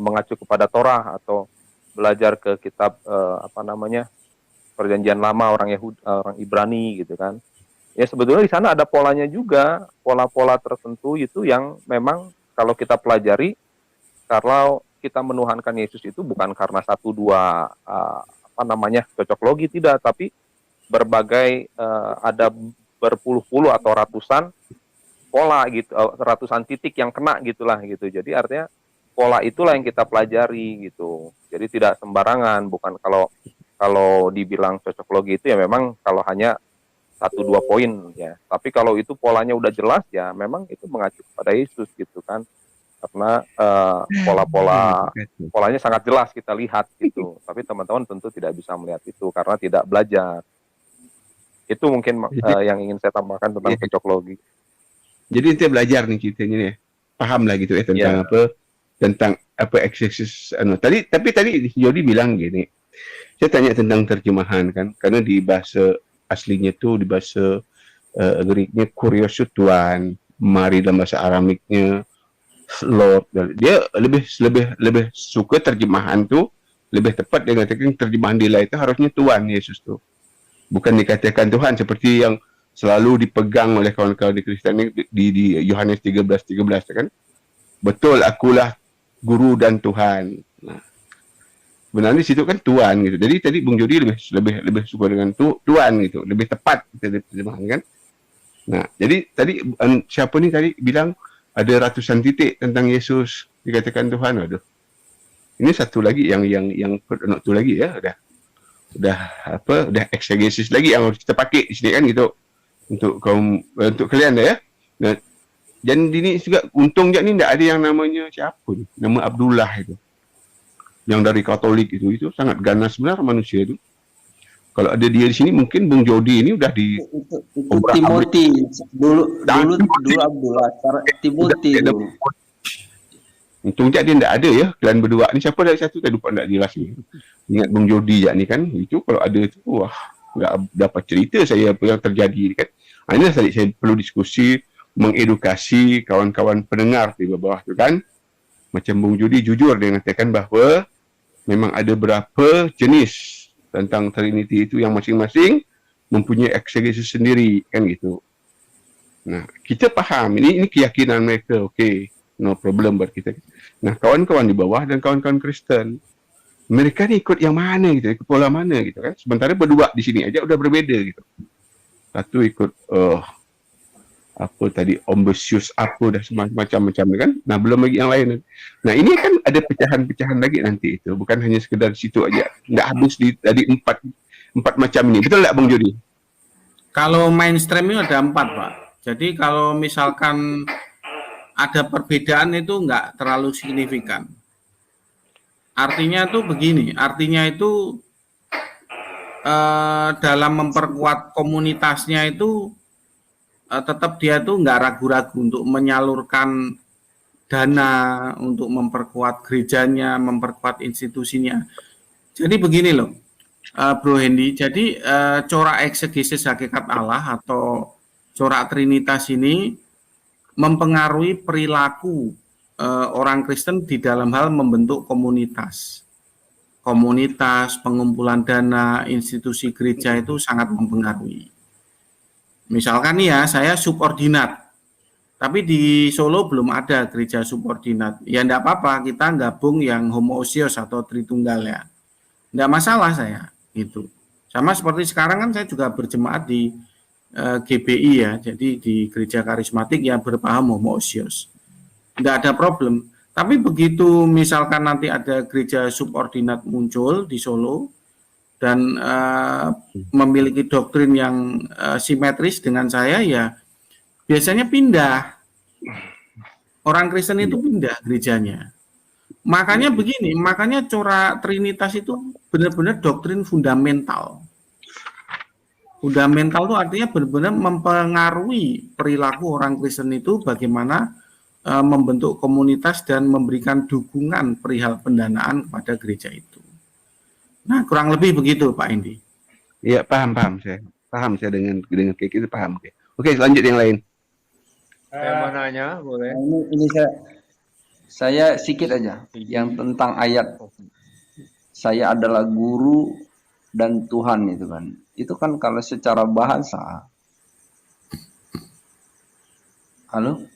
mengacu kepada Torah atau belajar ke kitab Perjanjian Lama orang Ibrani gitu kan. Ya sebetulnya di sana ada polanya juga, pola-pola tertentu itu yang memang kalau kita pelajari, kalau kita menuhankan Yesus itu bukan karena 1-2 cocok logi, tidak, tapi berbagai ada berpuluh-puluh atau ratusan pola gitu, ratusan titik yang kena gitulah gitu. Jadi artinya pola itulah yang kita pelajari gitu. Jadi tidak sembarangan, bukan kalau dibilang cocok logi itu ya memang kalau hanya satu dua poin ya. Tapi kalau itu polanya udah jelas ya, memang itu mengacu pada Yesus gitu kan. Karena polanya sangat jelas kita lihat gitu. Tapi teman-teman tentu tidak bisa melihat itu karena tidak belajar. Itu mungkin yang ingin saya tambahkan tentang cocoklogi. Jadi kita belajar nih ceritanya nih, paham lah gitu tentang apa eksegesis Tapi tadi Jody bilang gini, saya tanya tentang terjemahan kan, karena di bahasa aslinya tuh di bahasa Greeknya kurios Tuhan, mari dalam bahasa Aramiknya Lord. Dia lebih suka terjemahan tuh lebih tepat dia katakan terjemahan Dila itu harusnya Tuhan Yesus tuh, bukan dikatakan Tuhan seperti yang selalu dipegang oleh kawan-kawan di Kristen di Yohanes 13 kan, betul akulah guru dan Tuhan. Nah, sebenarnya di situ kan Tuhan gitu. Jadi tadi Bung Jody lebih suka dengan Tuhan gitu, lebih tepat kita terjemahan kan. Nah, jadi tadi siapa nih tadi bilang ada ratusan titik tentang Yesus dikatakan Tuhan. Waduh, ini satu lagi yang itu lagi ya, udah eksegesis lagi yang harus kita pakai di sini kan gitu untuk kalian ya. Nah, dan ini juga untungnya ini tidak ada yang namanya siapa nih, nama Abdullah itu yang dari Katolik itu sangat ganas benar manusia itu. Kalau ada dia di sini mungkin Bung Jody ini udah di Timothy dulu Abdullah Timothy dulu. Untungnya dia tidak ada ya, kalian berdua ini siapa dari satu saya lupa tidak jelas nih. Ingat Bung Jody ya nih kan, itu kalau ada itu wah nggak dapat cerita saya apa yang terjadi kan. Ini tadi saya perlu diskusi mengedukasi kawan-kawan pendengar di bawah itu kan. Macam Bung Jody jujur dia mengatakan bahawa memang ada berapa jenis tentang Trinity itu yang masing-masing mempunyai eksegesis sendiri kan gitu. Nah, kita faham ini keyakinan mereka, okey, no problem buat kita. Nah, kawan-kawan di bawah dan kawan-kawan Kristen, mereka ni ikut yang mana gitu, ikut pola mana gitu kan. Sementara berdua di sini aja udah berbeza gitu. Satu ikut apa tadi Ombesius apa dah macam-macam kan. Nah, belum lagi yang lain. Nah, ini kan ada pecahan-pecahan lagi nanti itu, bukan hanya sekedar situ aja. Enggak habis dari empat macam ini. Betul tak Bung Jody? Kalau mainstream itu ada 4, Pak. Jadi kalau misalkan ada perbedaan itu enggak terlalu signifikan. Artinya tuh begini, artinya itu dalam memperkuat komunitasnya itu tetap dia tuh nggak ragu-ragu untuk menyalurkan dana untuk memperkuat gerejanya, memperkuat institusinya. Jadi begini loh, Bro Hendy. Jadi corak eksegesis hakikat Allah atau corak Trinitas ini mempengaruhi perilaku orang Kristen di dalam hal membentuk komunitas. Komunitas, pengumpulan dana, institusi gereja itu sangat mempengaruhi. Misalkan nih ya, saya subordinat, tapi di Solo belum ada gereja subordinat. Ya enggak apa-apa, kita gabung yang homoousios atau Tritunggal ya. Enggak masalah saya, gitu. Sama seperti sekarang kan saya juga berjemaat di GBI ya, jadi di gereja karismatik yang berpaham homoousios. Enggak ada problem. Tapi begitu misalkan nanti ada gereja subordinat muncul di Solo, dan memiliki doktrin yang simetris dengan saya, ya biasanya pindah. Orang Kristen itu pindah gerejanya. Makanya begini, makanya corak Trinitas itu benar-benar doktrin fundamental. Fundamental itu artinya benar-benar mempengaruhi perilaku orang Kristen itu bagaimana membentuk komunitas dan memberikan dukungan perihal pendanaan kepada gereja itu. Nah, kurang lebih begitu Pak Indi. Iya, paham saya. Paham saya dengan kayak gitu, paham. Oke, lanjut yang lain. Saya mau nanya, boleh? Ini saya sedikit aja yang tentang ayat saya adalah guru dan Tuhan itu kan. Itu kan kalau secara bahasa. Halo?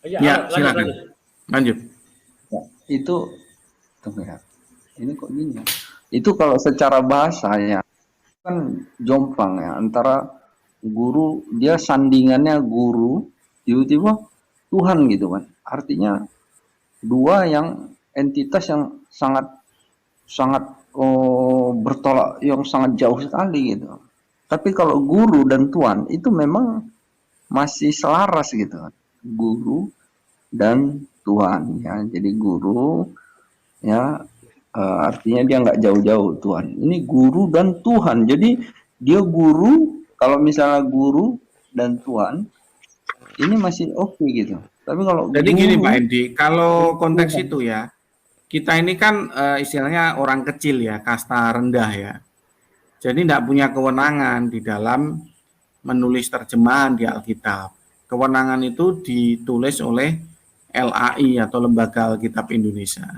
Ya, silakan. Lanjut. Ya, itu tunggu ya. Ini kok gini ya? Itu kalau secara bahasa ya kan jomplang ya, antara guru, dia sandingannya guru, tiba-tiba Tuhan gitu kan. Artinya dua yang entitas yang sangat bertolak, yang sangat jauh sekali gitu. Tapi kalau guru dan tuan itu memang masih selaras gitu. Guru dan tuan ya. Jadi guru ya artinya dia nggak jauh-jauh Tuhan. Ini guru dan Tuhan. Jadi dia guru, kalau misalnya guru dan Tuhan ini masih oke gitu. Tapi kalau Jadi guru, gini Pak Endi, kalau konteks itu ya, kita ini kan istilahnya orang kecil ya, kasta rendah ya. Jadi tidak punya kewenangan di dalam menulis terjemahan di Alkitab. Kewenangan itu ditulis oleh LAI atau Lembaga Alkitab Indonesia.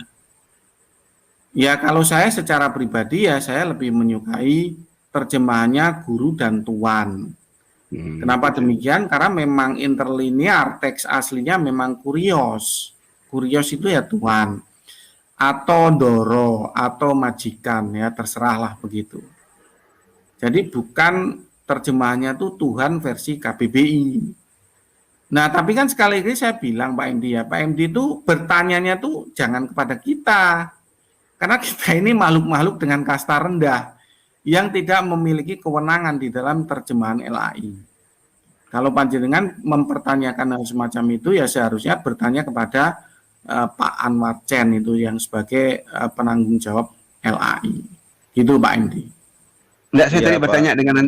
Ya kalau saya secara pribadi ya saya lebih menyukai terjemahannya guru dan tuan. Kenapa demikian? Karena memang interlinear, teks aslinya memang kurios. Kurios itu ya tuan. Atau doro, atau majikan ya terserahlah begitu. Jadi bukan terjemahannya tuh Tuhan versi KBBI. Nah tapi kan sekali lagi saya bilang Pak MD ya, Pak MD itu bertanyanya tuh jangan kepada kita. Karena kita ini makhluk-makhluk dengan kasta rendah yang tidak memiliki kewenangan di dalam terjemahan LAI. Kalau panjenengan mempertanyakan hal semacam itu ya seharusnya bertanya kepada Pak Anwar Chen itu yang sebagai penanggung jawab LAI. Gitu Pak MD. Enggak, saya Iya, tadi Pak. bertanya dengan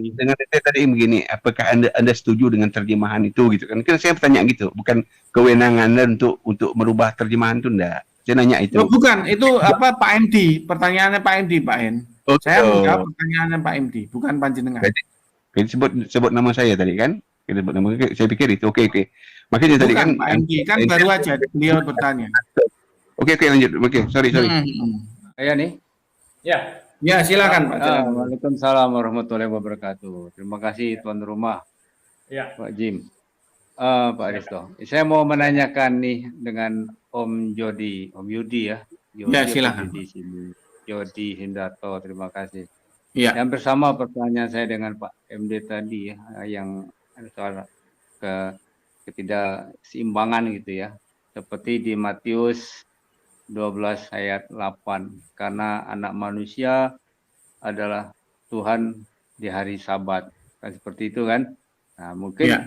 saya tadi begini, apakah anda setuju dengan terjemahan itu gitu kan? Kan saya bertanya gitu, bukan kewenangan Anda untuk merubah terjemahan itu enggak. Saya nanya itu. Oh, bukan, itu apa Pak MD? Pertanyaannya Pak MD, Pak En. Oh, Saya menjawab pertanyaannya Pak MD, bukan panjenengan. Jadi sebut nama saya tadi kan? Sebut nama saya pikir itu oke. Makanya tadi kan Bukan Pak MD, kan baru aja beliau bertanya. Oke, lanjut. Oke, sorry. Saya nih. Ya, Ya, silakan Pak. Silakan. Waalaikumsalam warahmatullahi wabarakatuh. Terima kasih tuan rumah, ya. Pak Jim. Pak Risto, saya mau menanyakan nih dengan Om Yudi ya. Ya, silakan. Di sini. Yodi Hindarto, terima kasih. Ya. Yang bersama pertanyaan saya dengan Pak MD tadi ya, yang soal ketidakseimbangan gitu ya. Seperti di Matius 12 ayat 8, karena anak manusia adalah Tuhan di hari Sabat. Kan seperti itu kan? Nah, mungkin Ya.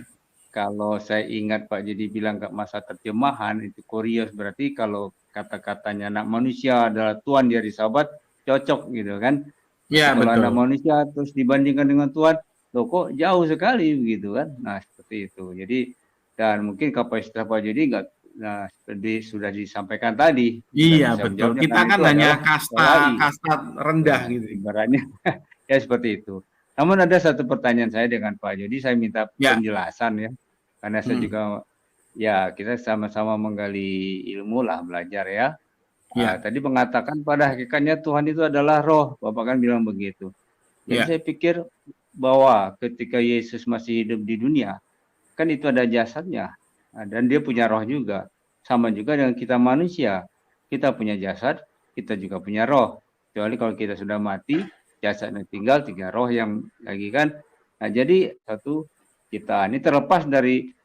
kalau saya ingat Pak jadi bilang ke masa terjemahan itu kurios, berarti kalau kata-katanya anak manusia adalah Tuhan di hari Sabat cocok gitu kan? Ya, Kalau betul. anak manusia terus dibandingkan dengan Tuhan, loh kok jauh sekali begitu kan? Nah seperti itu. Jadi dan mungkin kapasitas Pak Jody enggak, nah seperti sudah disampaikan tadi. Iya bisa betul. menjawabnya, Kita karena kan itu hanya adalah LAI. kasta rendah gitu. Ibaratnya ya seperti itu. Namun ada satu pertanyaan saya dengan Pak Jody, saya minta Ya. penjelasan ya, karena saya juga ya kita sama-sama menggali ilmu lah, belajar ya. Ya. Tadi mengatakan pada hakikatnya Tuhan itu adalah roh, Bapak kan bilang begitu. Jadi Ya. saya pikir bahwa ketika Yesus masih hidup di dunia, kan itu ada jasadnya, dan dia punya roh juga. Sama juga dengan kita manusia, kita punya jasad, kita juga punya roh. Kecuali kalau kita sudah mati, jasadnya tinggal roh yang lagi kan. Nah jadi satu kita ini terlepas dari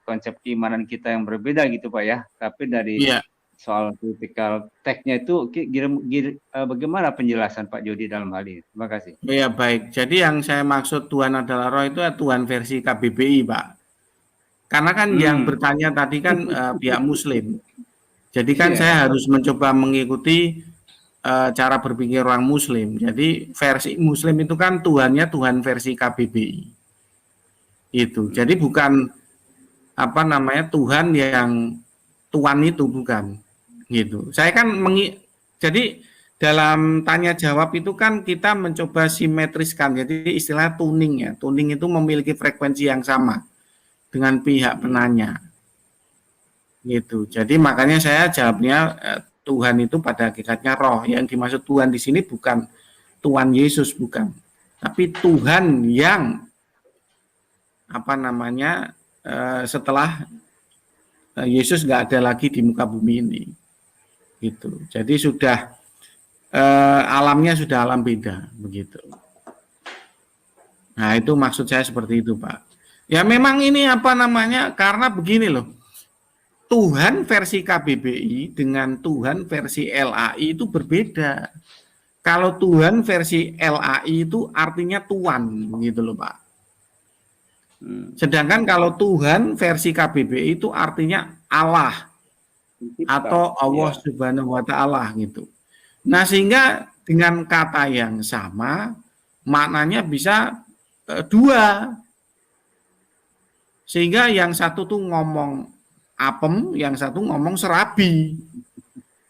konsep keimanan kita yang berbeda gitu Pak ya, tapi dari soal critical text-nya itu bagaimana penjelasan Pak Jody dalam hal ini? Terima kasih. Ya baik, jadi yang saya maksud Tuhan adalah roh itu Tuhan versi KBBI Pak. Karena kan yang bertanya tadi kan pihak Muslim. Jadi kan saya harus mencoba mengikuti cara berpikir orang Muslim. Jadi versi Muslim itu kan Tuhannya Tuhan versi KBBI. Itu. Jadi bukan apa namanya Tuhan yang Tuhan itu bukan. Gitu. Saya kan jadi dalam tanya jawab itu kan kita mencoba simetriskan. Jadi istilah tuning ya. Tuning itu memiliki frekuensi yang sama dengan pihak penanya. Gitu. Jadi makanya saya jawabnya Tuhan itu pada hakikatnya roh. Yang dimaksud Tuhan di sini bukan Tuhan Yesus, bukan. Tapi Tuhan yang apa namanya setelah Yesus nggak ada lagi di muka bumi ini. Gitu. Jadi sudah alamnya sudah alam beda begitu. Nah, itu maksud saya seperti itu, Pak. Ya memang ini apa namanya? Karena begini loh. Tuhan versi KBBI dengan Tuhan versi LAI itu berbeda. Kalau Tuhan versi LAI itu artinya Tuhan, begitu loh Pak. Sedangkan kalau Tuhan versi KBBI itu artinya Allah atau Allah Subhanahu wa Ta'ala gitu. Nah, sehingga dengan kata yang sama maknanya bisa dua. Sehingga yang satu tuh ngomong apem, yang satu ngomong serabi.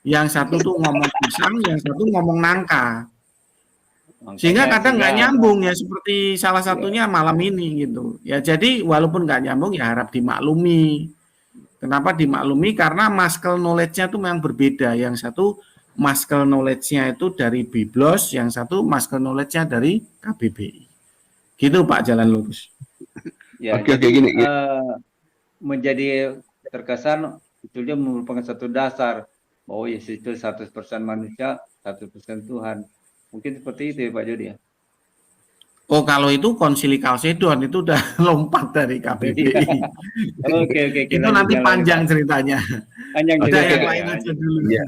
Yang satu tuh ngomong pisang, yang satu ngomong nangka. Sehingga kadang nggak nyambung ya, seperti salah satunya malam ini gitu. Ya jadi walaupun nggak nyambung ya harap dimaklumi. Kenapa dimaklumi? Karena muscle knowledge-nya itu memang berbeda. Yang satu muscle knowledge-nya itu dari Biblos, yang satu muscle knowledge-nya dari KBBI. Gitu Pak, jalan lurus. Ya, Oke, jadi gini. menjadi terkesan sebetulnya merupakan satu dasar bahwa Yesus itu 100% manusia, 100% Tuhan. Mungkin seperti itu ya Pak Jody ya. Oh, kalau itu konsili Kalsedon itu udah lompat dari KBBI. Oke. Itu nanti panjang ceritanya. Panjang Udah ceritanya. yang lain aja dulu. Ya.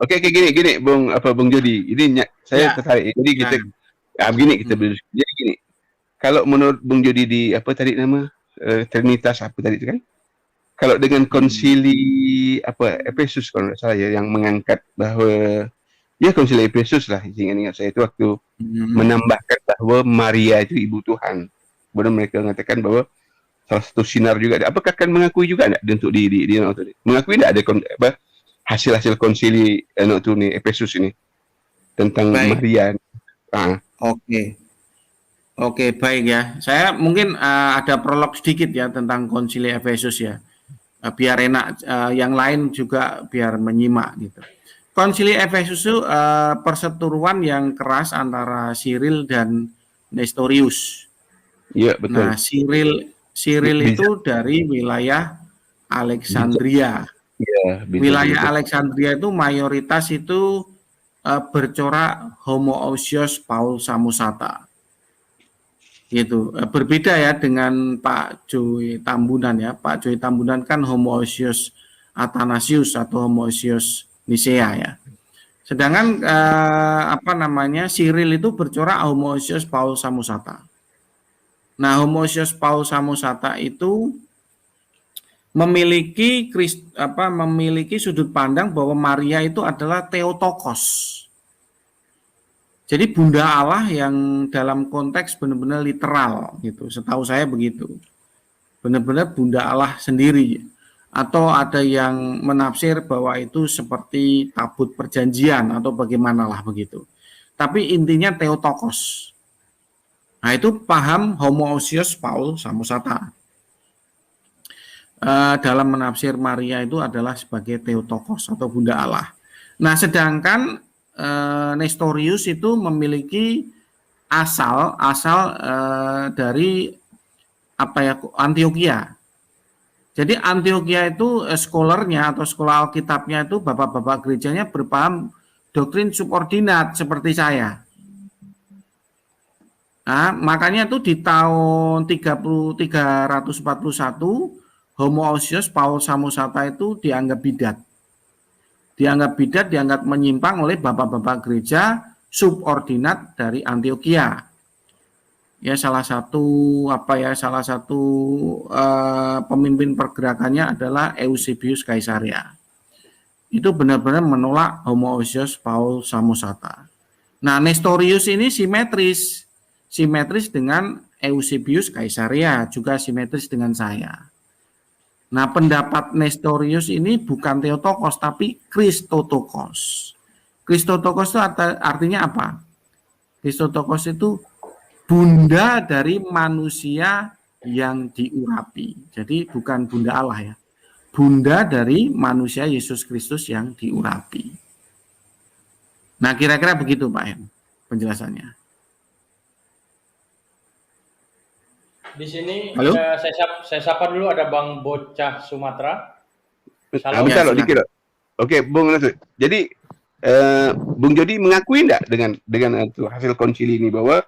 Oke, gini, Bung Jody. Ini saya tertarik. Jadi kita begini kita berdiskusi. Jadi gini. Kalau menurut Bung Jody di apa tadi nama Trinitas apa tadi itu kan? Kalau dengan konsili Efesus kalau nggak salah ya yang mengangkat bahwa ya konsili Efesus lah, ingat saya itu waktu menambahkan bahwa Maria itu ibu Tuhan. Kemudian mereka mengatakan bahwa salah satu sinar juga. Apakah akan mengakui juga enggak untuk di mengakui enggak ada hasil-hasil konsili Efesus ini tentang Maria? Oke, baik ya. Saya mungkin ada prolog sedikit ya tentang konsili Efesus ya. Biar enak yang lain juga biar menyimak gitu. Konsili Efesus itu perseteruan yang keras antara Cyril dan Nestorius. Iya, betul. Nah, Cyril itu dari wilayah Alexandria. Ya, wilayah Alexandria itu mayoritas itu bercorak homoousios Paul Samosata. Gitu. Berbeda ya dengan Pak Joy Tambunan ya. Pak Joy Tambunan kan homoousios Athanasius atau homoousios Nisea ya. Sedangkan Cyril itu bercorak homoousios Paul Samosata. Nah, homoousios Paul Samosata itu memiliki sudut pandang bahwa Maria itu adalah Theotokos. Jadi Bunda Allah yang dalam konteks benar-benar literal gitu. Setahu saya begitu. Benar-benar Bunda Allah sendiri. Atau ada yang menafsir bahwa itu seperti tabut perjanjian atau bagaimanalah begitu. Tapi intinya Theotokos. Nah, itu paham homoousios Paul Samosata. Dalam menafsir Maria itu adalah sebagai Theotokos atau Bunda Allah. Nah, sedangkan Nestorius itu memiliki asal dari Antioquia. Jadi Antioquia itu scholarnya atau sekolah Alkitabnya itu bapak-bapak gerejanya berpaham doktrin subordinat seperti saya. Nah, makanya itu di tahun 341 homoousios Paul Samosata itu dianggap bidat. Dianggap menyimpang oleh bapak-bapak gereja subordinat dari Antioquia. Ya salah satu pemimpin pergerakannya adalah Eusebius Caesarea. Itu benar-benar menolak homoousios Paul Samosata. Nah, Nestorius ini simetris dengan Eusebius Caesarea, juga simetris dengan saya. Nah, pendapat Nestorius ini bukan Theotokos, tapi Christotokos. Christotokos itu artinya apa? Christotokos itu bunda dari manusia yang diurapi. Jadi bukan bunda Allah ya. Bunda dari manusia Yesus Kristus yang diurapi. Nah, kira-kira begitu Pak Hen, penjelasannya. Di sini Halo? saya sapa dulu ada Bang Bocah Sumatera. Bentar loh dikit. Oke, Bung Nasir. Jadi Bung Jody mengakui enggak dengan hasil konsili ini bahwa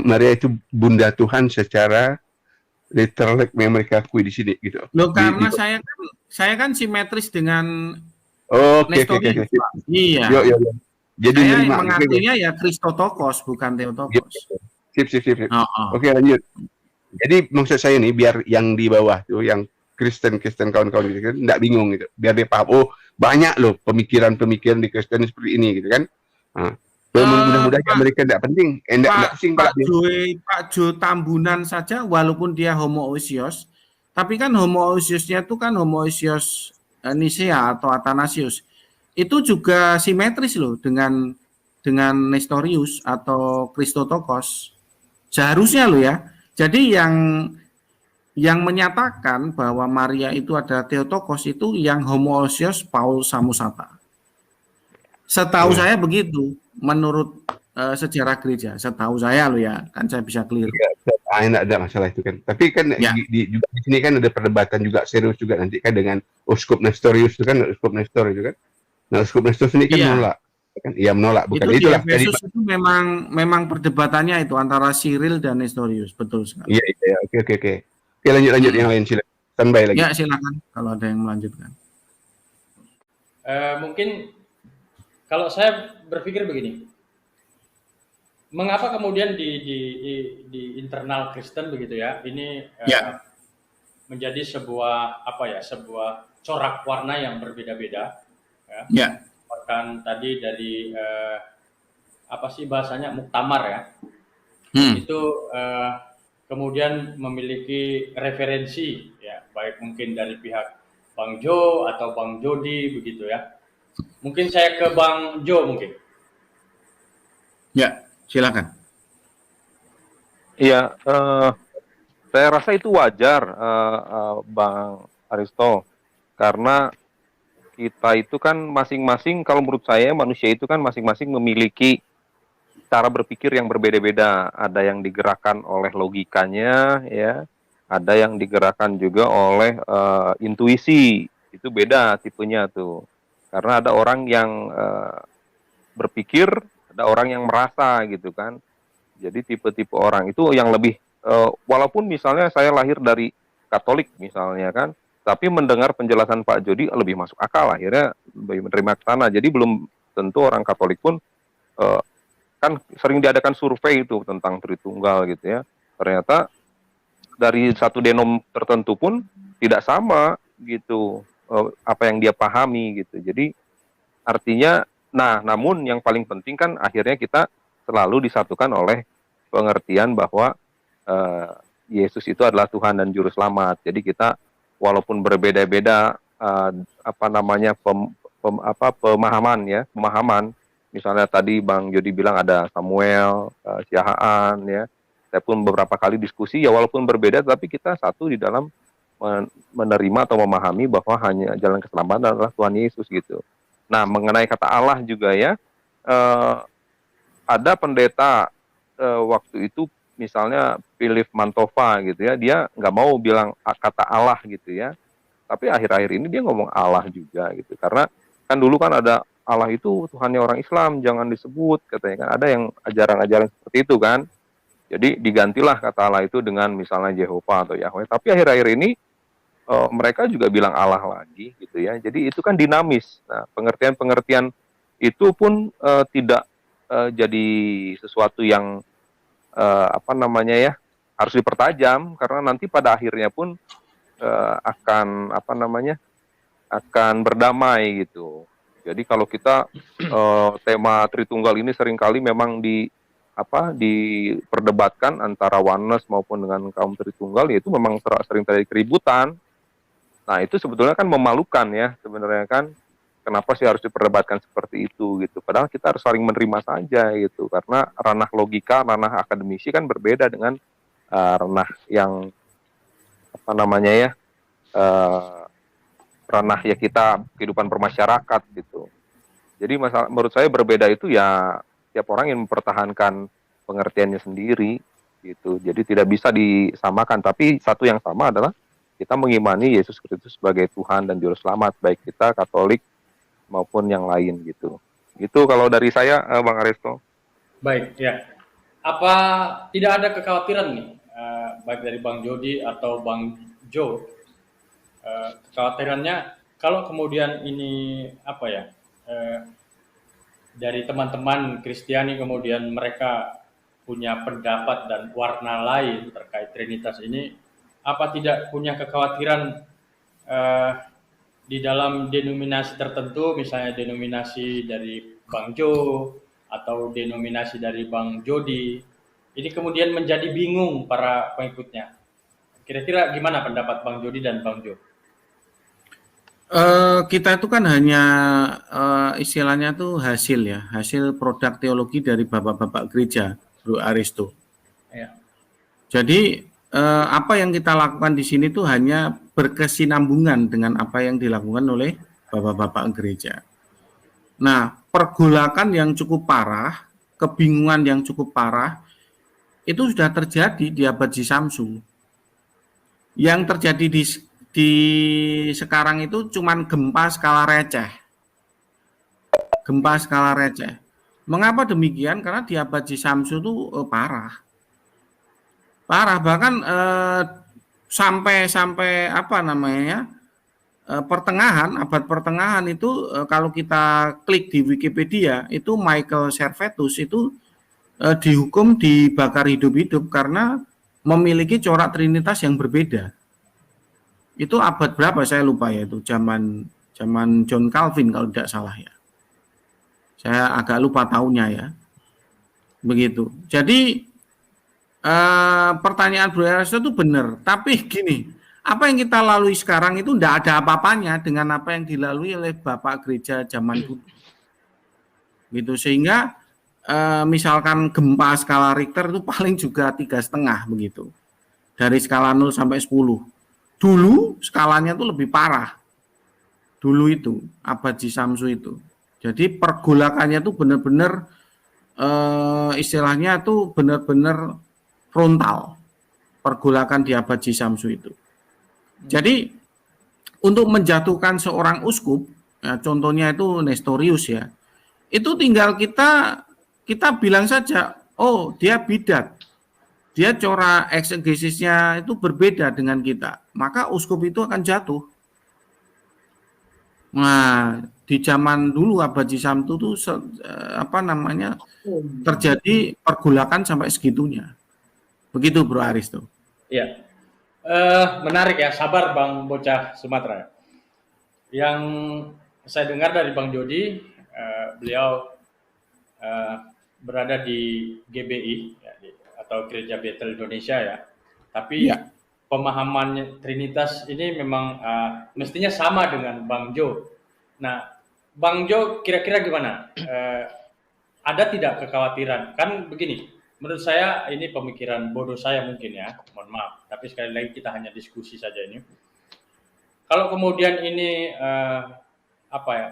Maria itu bunda Tuhan secara literal yang mereka akui di sini gitu. Loh, karena saya kan simetris dengan Oke. Nestorius. Iya. Yo. jadi Saya nerima. mengakuinya ya Kristotokos, bukan Theotokos. Sip. Oh, oh. Oke, lanjut. Jadi maksud saya nih, biar yang di bawah tuh, yang Kristen kawan-kawan gitu kan, nggak bingung gitu. Biar dia paham, oh banyak loh pemikiran-pemikiran di Kristen seperti ini gitu kan. Nah, mudah-mudahan mereka nggak penting, nggak pusing kalau Pak Jo Tambunan saja, walaupun dia homoousios, tapi kan homoousiosnya itu kan homoousios Nisea atau Athanasius. Itu juga simetris loh dengan Nestorius atau Kristotokos. Seharusnya loh ya. Jadi yang menyatakan bahwa Maria itu adalah Theotokos itu yang homoousios Paul Samosata. Setahu saya begitu, menurut sejarah gereja. Setahu saya loh ya, kan saya bisa keliru. Tidak ada masalah itu kan. Tapi kan juga di sini kan ada perdebatan juga serius juga nanti kan dengan Uskup Nestorius itu kan, Uskup Nestor itu kan. Nah, Uskup Nestor ini kan menolak. Kan ia menolak, bukan itu itulah. Di Efesus itu memang perdebatannya itu antara Cyril dan Nestorius, betul sekali. Iya, oke. Oke, lanjut yang lain, silakan. Standby lagi. Ya, silakan kalau ada yang melanjutkan. Mungkin kalau saya berpikir begini, mengapa kemudian di internal Kristen begitu ya, ini menjadi sebuah sebuah corak warna yang berbeda-beda, ya. Bahkan tadi dari bahasanya muktamar ya, itu kemudian memiliki referensi ya, baik mungkin dari pihak Bang Jo atau Bang Jody begitu ya. Mungkin saya ke Bang Jo mungkin. Ya, silakan. Iya, saya rasa itu wajar, Bang Aristo, karena kita itu kan masing-masing, kalau menurut saya manusia itu kan masing-masing memiliki cara berpikir yang berbeda-beda. Ada yang digerakkan oleh logikanya, ya, ada yang digerakkan juga oleh intuisi. Itu beda tipenya tuh. Karena ada orang yang berpikir, ada orang yang merasa gitu kan. Jadi tipe-tipe orang itu yang lebih, walaupun misalnya saya lahir dari Katolik misalnya kan, tapi mendengar penjelasan Pak Jody lebih masuk akal, akhirnya lebih menerima ke sana. Jadi belum tentu orang Katolik pun, kan sering diadakan survei itu tentang Tritunggal gitu ya. Ternyata dari satu denom tertentu pun tidak sama gitu, apa yang dia pahami gitu. Jadi artinya, namun yang paling penting kan akhirnya kita selalu disatukan oleh pengertian bahwa Yesus itu adalah Tuhan dan Juru Selamat. Jadi kita walaupun berbeda-beda pemahaman. Misalnya tadi Bang Jody bilang ada Samuel, Siahaan ya. Saya pun beberapa kali diskusi ya, walaupun berbeda tapi kita satu di dalam menerima atau memahami bahwa hanya jalan keselamatan adalah Tuhan Yesus gitu. Nah, mengenai kata Allah juga ya, ada pendeta waktu itu misalnya Philip Mantova gitu ya, dia nggak mau bilang kata Allah gitu ya, tapi akhir-akhir ini dia ngomong Allah juga gitu, karena kan dulu kan ada Allah itu Tuhannya orang Islam, jangan disebut katanya kan, ada yang ajaran-ajaran seperti itu kan, jadi digantilah kata Allah itu dengan misalnya Jehovah atau Yahweh, tapi akhir-akhir ini mereka juga bilang Allah lagi gitu ya, jadi itu kan dinamis. Nah, pengertian-pengertian itu pun tidak jadi sesuatu yang harus dipertajam, karena nanti pada akhirnya pun akan berdamai gitu. Jadi kalau kita tema Tritunggal ini seringkali memang diperdebatkan antara Oneness maupun dengan kaum Tritunggal, yaitu memang sering terjadi keributan. Nah, itu sebetulnya kan memalukan ya sebenarnya kan. Kenapa sih harus diperdebatkan seperti itu gitu? Padahal kita harus saling menerima saja gitu. Karena ranah logika, ranah akademisi kan berbeda dengan ranah yang ranah ya kita kehidupan bermasyarakat gitu. Jadi menurut saya berbeda itu ya tiap orang yang mempertahankan pengertiannya sendiri gitu. Jadi tidak bisa disamakan. Tapi satu yang sama adalah kita mengimani Yesus Kristus sebagai Tuhan dan Juru Selamat, baik kita Katolik maupun yang lain gitu. Itu kalau dari saya, Bang Aristo. Baik, ya. Apa tidak ada kekhawatiran nih, baik dari Bang Jody atau Bang Jo, kekhawatirannya kalau kemudian ini dari teman-teman Kristiani kemudian mereka punya pendapat dan warna lain terkait Trinitas ini, apa tidak punya kekhawatiran di dalam denominasi tertentu, misalnya denominasi dari Bang Jo atau denominasi dari Bang Jody, ini kemudian menjadi bingung para pengikutnya. Kira-kira gimana pendapat Bang Jody dan Bang Jo? Kita itu kan hanya istilahnya tuh hasil produk teologi dari bapak-bapak gereja, Bro Aristo. Ya. Jadi apa yang kita lakukan di sini tuh hanya berkesinambungan dengan apa yang dilakukan oleh bapak-bapak gereja. Nah, pergolakan yang cukup parah, kebingungan yang cukup parah, itu sudah terjadi di abad Jisamsu. Yang terjadi di sekarang itu cuman gempa skala receh. Gempa skala receh. Mengapa demikian? Karena di abad Jisamsu itu parah. Parah, bahkan sampai apa namanya? Abad pertengahan itu kalau kita klik di Wikipedia, itu Michael Servetus itu dihukum dibakar hidup-hidup karena memiliki corak trinitas yang berbeda. Itu abad berapa saya lupa ya, itu zaman John Calvin kalau tidak salah ya. Saya agak lupa tahunnya ya. Begitu. Jadi pertanyaan Bro Aristo itu benar, tapi gini, apa yang kita lalui sekarang itu tidak ada apa-apanya dengan apa yang dilalui oleh Bapak Gereja zaman dulu. Gitu, sehingga misalkan gempa skala Richter itu paling juga 3,5 begitu. Dari skala 0 sampai 10. Dulu skalanya itu lebih parah. Dulu itu, abad Jisamsu itu. Jadi pergolakannya itu benar-benar istilahnya itu benar-benar frontal. Pergolakan di abad Jisamsu itu. Jadi untuk menjatuhkan seorang uskup, ya, contohnya itu Nestorius ya, itu tinggal kita bilang saja, oh dia bidat, dia corak eksegesisnya itu berbeda dengan kita, maka uskup itu akan jatuh. Nah, di zaman dulu abad Jisamsu itu terjadi pergolakan sampai segitunya. Begitu Bro Aristo. Iya. Menarik ya, sabar Bang Bocah Sumatera. Yang saya dengar dari Bang Jody, beliau berada di GBI ya, atau Gereja Bethel Indonesia ya. Tapi ya, pemahaman Trinitas ini memang mestinya sama dengan Bang Jo. Nah, Bang Jo kira-kira gimana? Ada tidak kekhawatiran? Kan begini, menurut saya ini pemikiran bodoh saya mungkin ya, mohon maaf. Tapi sekali lagi kita hanya diskusi saja ini. Kalau kemudian ini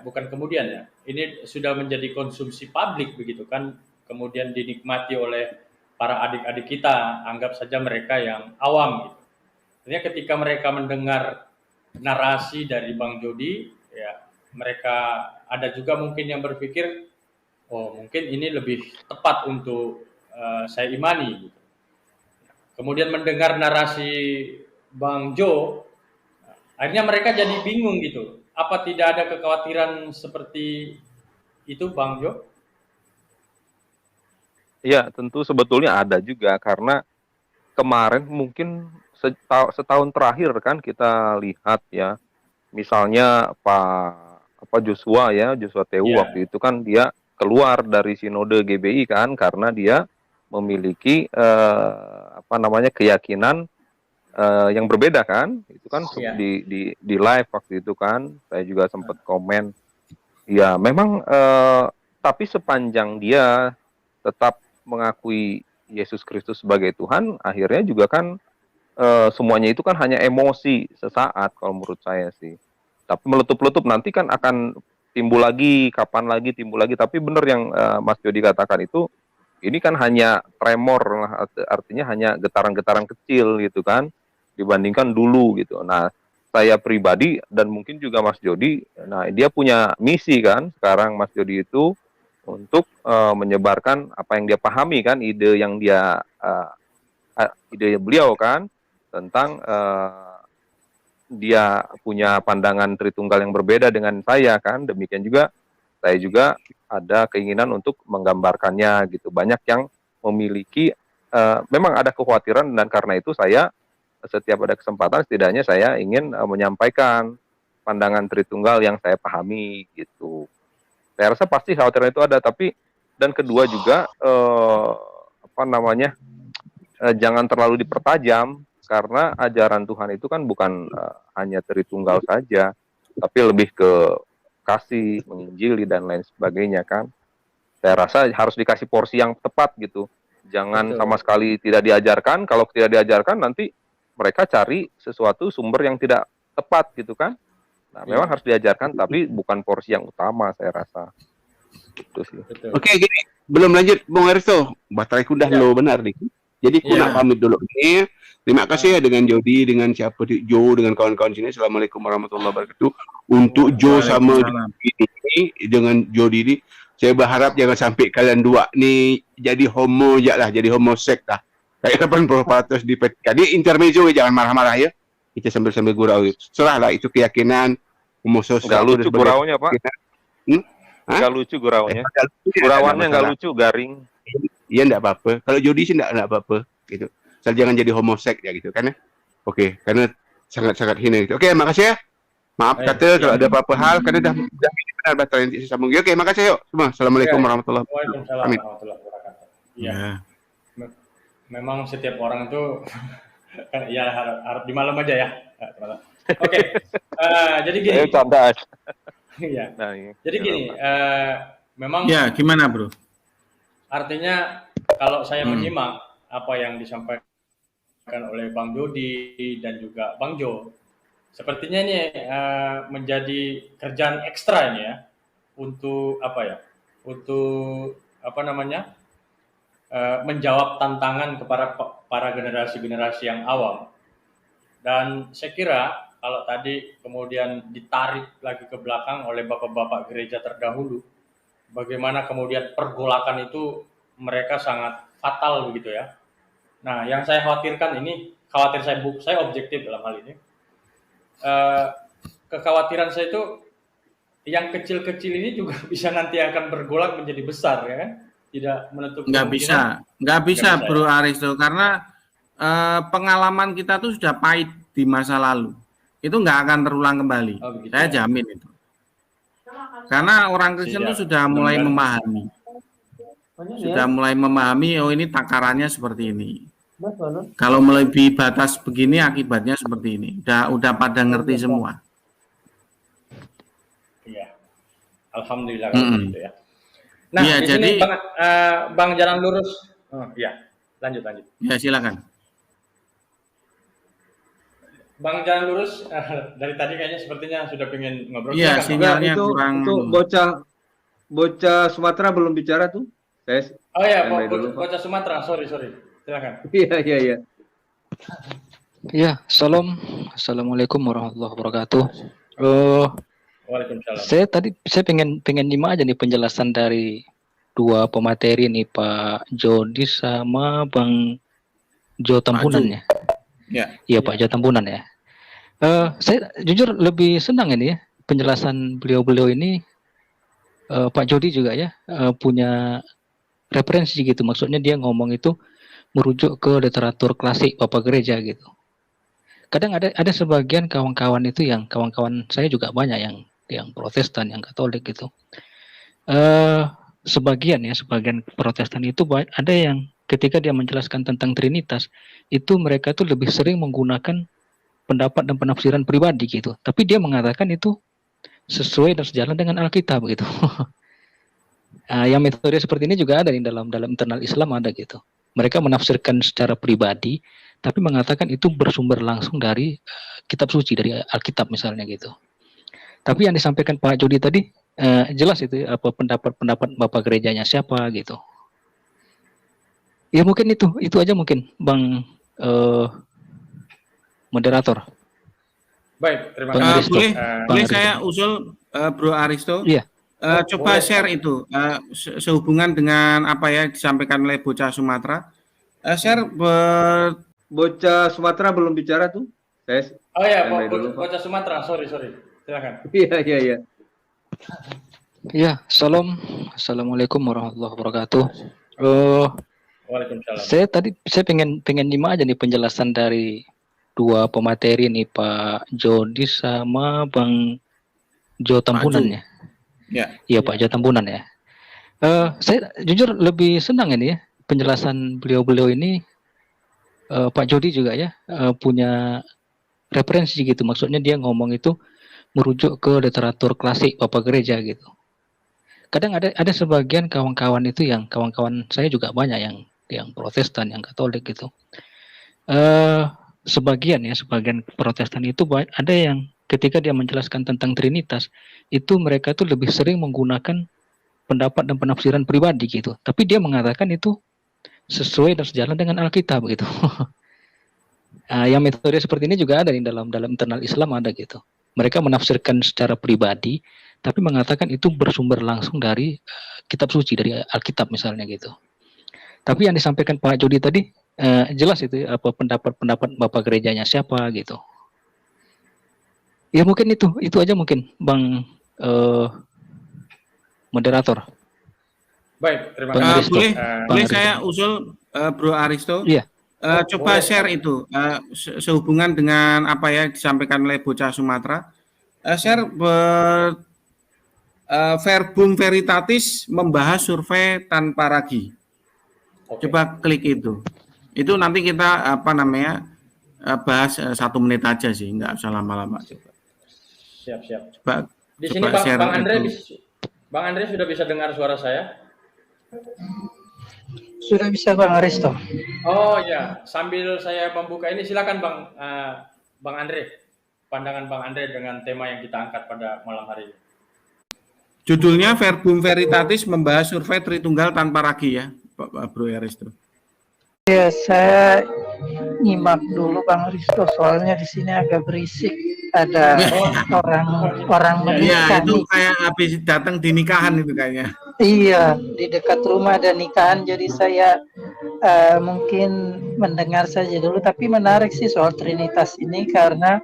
bukan kemudian ya, ini sudah menjadi konsumsi publik begitu kan, kemudian dinikmati oleh para adik-adik kita, anggap saja mereka yang awam gitu. Artinya ketika mereka mendengar narasi dari Bang Jody, ya mereka ada juga mungkin yang berpikir, oh mungkin ini lebih tepat untuk saya imani. Gitu. Kemudian mendengar narasi Bang Jo, akhirnya mereka jadi bingung gitu. Apa tidak ada kekhawatiran seperti itu Bang Jo? Ya, tentu sebetulnya ada juga karena kemarin mungkin setahun terakhir kan kita lihat ya, misalnya Pak Joshua Teu waktu itu kan dia keluar dari sinode GBI kan karena dia memiliki keyakinan yang berbeda kan, itu kan di live waktu itu kan, saya juga sempat komen, ya memang tapi sepanjang dia tetap mengakui Yesus Kristus sebagai Tuhan, akhirnya juga kan semuanya itu kan hanya emosi sesaat kalau menurut saya sih. Tapi meletup-letup nanti kan akan timbul lagi, kapan lagi timbul lagi. Tapi benar yang Mas Jody katakan itu, ini kan hanya tremor, artinya hanya getaran-getaran kecil gitu kan, dibandingkan dulu gitu. Nah, saya pribadi dan mungkin juga Mas Jody, nah dia punya misi kan sekarang Mas Jody itu untuk menyebarkan apa yang dia pahami kan, ide beliau kan tentang dia punya pandangan Tritunggal yang berbeda dengan saya kan, demikian juga saya juga ada keinginan untuk menggambarkannya gitu. Banyak yang memiliki memang ada kekhawatiran, dan karena itu saya setiap ada kesempatan setidaknya saya ingin menyampaikan pandangan Tritunggal yang saya pahami gitu. Saya rasa pasti khawatiran itu ada, tapi dan kedua juga jangan terlalu dipertajam, karena ajaran Tuhan itu kan bukan hanya Tritunggal saja, tapi lebih ke kasih, menginjili dan lain sebagainya kan. Saya rasa harus dikasih porsi yang tepat gitu. Jangan sama sekali tidak diajarkan. Kalau tidak diajarkan nanti mereka cari sesuatu sumber yang tidak tepat gitu kan. Nah, memang harus diajarkan, tapi bukan porsi yang utama saya rasa. Gitu sih. Oke, gini, belum lanjut Bung Aristo. Bateraiku udah low benar nih. Jadi aku nak pamit dulu nih. Terima kasih ya dengan Jody, dengan siapa Joe, dengan kawan-kawan sini. Assalamualaikum warahmatullahi wabarakatuh. Untuk Joe sama ini, dengan Jody ini, saya berharap jangan sampai kalian dua nih jadi homo aja lah, jadi homoseks lah. Kayak 80% di PTK. Dia intermezzo, jangan marah-marah ya. Kita sambil-sambil gurau. Serahlah itu keyakinan homoseksual. Nggak lucu guraunya, Pak. Nggak lucu guraunya. Gurauannya nggak lucu, garing. Iya, enggak apa-apa. Kalau Jody sih enggak apa-apa gitu. Asal jangan jadi homoseks ya gitu kan ya. Oke, karena sangat-sangat hina gitu. Oke, makasih ya. Maaf kata kalau ada apa-apa hal, karena dah benar baterai nanti saya sambung. Oke, makasih yuk semua. Assalamualaikum warahmatullahi wabarakatuh. Waalaikumsalam warahmatullahi wabarakatuh. Iya. Memang setiap orang itu ya harap di malam aja ya. Oke. Jadi gini. Iya. Jadi gini, memang ya gimana, Bro? Artinya kalau saya menyimak apa yang disampaikan oleh Bang Jody dan juga Bang Jo, sepertinya ini menjadi kerjaan ekstra ini ya untuk menjawab tantangan kepada para generasi-generasi yang awam. Dan saya kira kalau tadi kemudian ditarik lagi ke belakang oleh bapak-bapak gereja terdahulu, bagaimana kemudian pergolakan itu mereka sangat fatal begitu ya. Nah, yang saya khawatirkan ini, saya objektif dalam hal ini. Kekhawatiran saya itu yang kecil-kecil ini juga bisa nanti akan bergolak menjadi besar ya kan? Tidak menutup nggak bisa Bro Aristo, karena pengalaman kita tuh sudah pahit di masa lalu. Itu nggak akan terulang kembali. Saya jamin itu. Karena orang Kristen itu sudah mulai memahami. Oh ini takarannya seperti ini. Kalau melebihi batas begini akibatnya seperti ini. Udah pada ngerti semua. Iya. Alhamdulillah gitu ya. Nah, ya, di jadi sini Bang Jalan Lurus. Ya, lanjut. Ya, silakan. Bang Jalan Lurus dari tadi kayaknya sepertinya sudah pengen ngobrol. Iya, sinyalnya kurang. Itu bocah Sumatera belum bicara tuh. Oh ya, bocah Sumatera. Sorry. Silakan. Iya. Ya, assalamualaikum warahmatullahi wabarakatuh. Waalaikumsalam. Saya pengen nyimak aja nih penjelasan dari dua pemateri nih, Pak Jody sama Bang Jo Tambunan ya. Iya, Pak Jo Tambunan ya. Saya jujur lebih senang ini ya penjelasan beliau ini. Pak Jody juga ya punya referensi gitu. Maksudnya dia ngomong itu merujuk ke literatur klasik Bapak Gereja gitu. Kadang ada sebagian kawan-kawan itu yang kawan-kawan saya juga banyak yang Protestan, yang Katolik gitu. Sebagian Protestan itu ada yang ketika dia menjelaskan tentang Trinitas itu mereka tuh lebih sering menggunakan pendapat dan penafsiran pribadi gitu. Tapi dia mengatakan itu sesuai dan sejalan dengan Alkitab gitu. Yang metode seperti ini juga ada di dalam internal Islam ada gitu. Mereka menafsirkan secara pribadi, tapi mengatakan itu bersumber langsung dari kitab suci, dari Alkitab misalnya gitu. Tapi yang disampaikan Pak Jody tadi jelas itu apa pendapat Bapak gerejanya siapa gitu. Ya mungkin itu aja mungkin Bang moderator. Baik, terima kasih. Boleh saya usul Bro Aristo? Iya. Coba share itu sehubungan dengan apa ya disampaikan oleh bocah Sumatera. Share bocah Sumatera belum bicara tuh. Oh ya, bocah Sumatera. Sorry. Silakan. Iya. Ya, assalamualaikum warahmatullahi wabarakatuh. Waalaikumsalam. Saya pengen nyimak aja nih penjelasan dari dua pemateri nih, Pak Jody sama Bang Jo Tambunan ya. Ya. Iya Pak Jo Tambunan ya. Saya jujur lebih senang ini ya penjelasan beliau-beliau ini. Pak Jody juga ya punya referensi gitu. Maksudnya dia ngomong itu merujuk ke literatur klasik Bapak Gereja gitu. Kadang ada sebagian kawan-kawan itu yang kawan-kawan saya juga banyak yang Protestan, yang Katolik gitu. Sebagian Protestan itu ada yang ketika dia menjelaskan tentang Trinitas itu mereka tuh lebih sering menggunakan pendapat dan penafsiran pribadi gitu. Tapi dia mengatakan itu sesuai dan sejalan dengan Alkitab gitu. Yang metode seperti ini juga ada di dalam internal Islam ada gitu. Mereka menafsirkan secara pribadi tapi mengatakan itu bersumber langsung dari kitab suci, dari Alkitab misalnya gitu. Tapi yang disampaikan Pak Jody tadi jelas itu apa pendapat Bapak gerejanya siapa gitu. Ya mungkin itu aja mungkin Bang moderator. Baik, terima Bang kasih. Aristo. Boleh saya usul Bro Aristo? Iya. Coba share itu sehubungan dengan apa ya disampaikan oleh bocah Sumatera. Share Verbum Veritatis membahas survei tanpa ragi. Coba klik itu. Itu nanti kita bahas 1 menit aja sih, nggak usah lama-lama. Siap. Coba, Di sini Bang Andre sudah bisa dengar suara saya? Sudah bisa Bang Aristo. Oh ya, sambil saya membuka ini silakan Bang Andre. Pandangan Bang Andre dengan tema yang kita angkat pada malam hari ini. Judulnya Verbum Veritatis membahas survei Tritunggal tanpa ragi ya, Pak Bro Aristo. Ya, saya nyimak dulu Bang Aristo, soalnya di sini agak berisik. Ada orang menikah. Iya, itu kayak habis datang di nikahan itu kayaknya. Iya, di dekat rumah ada nikahan, jadi saya mungkin mendengar saja dulu. Tapi menarik sih soal Trinitas ini karena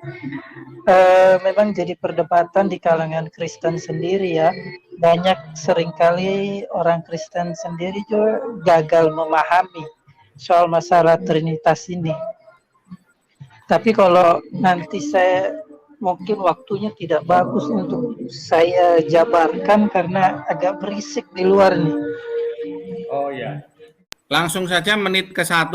memang jadi perdebatan di kalangan Kristen sendiri ya. Banyak seringkali orang Kristen sendiri juga gagal memahami soal masalah Trinitas ini. Tapi kalau nanti saya mungkin waktunya tidak bagus untuk saya jabarkan karena agak berisik di luar nih. Oh ya. Langsung saja menit ke-1,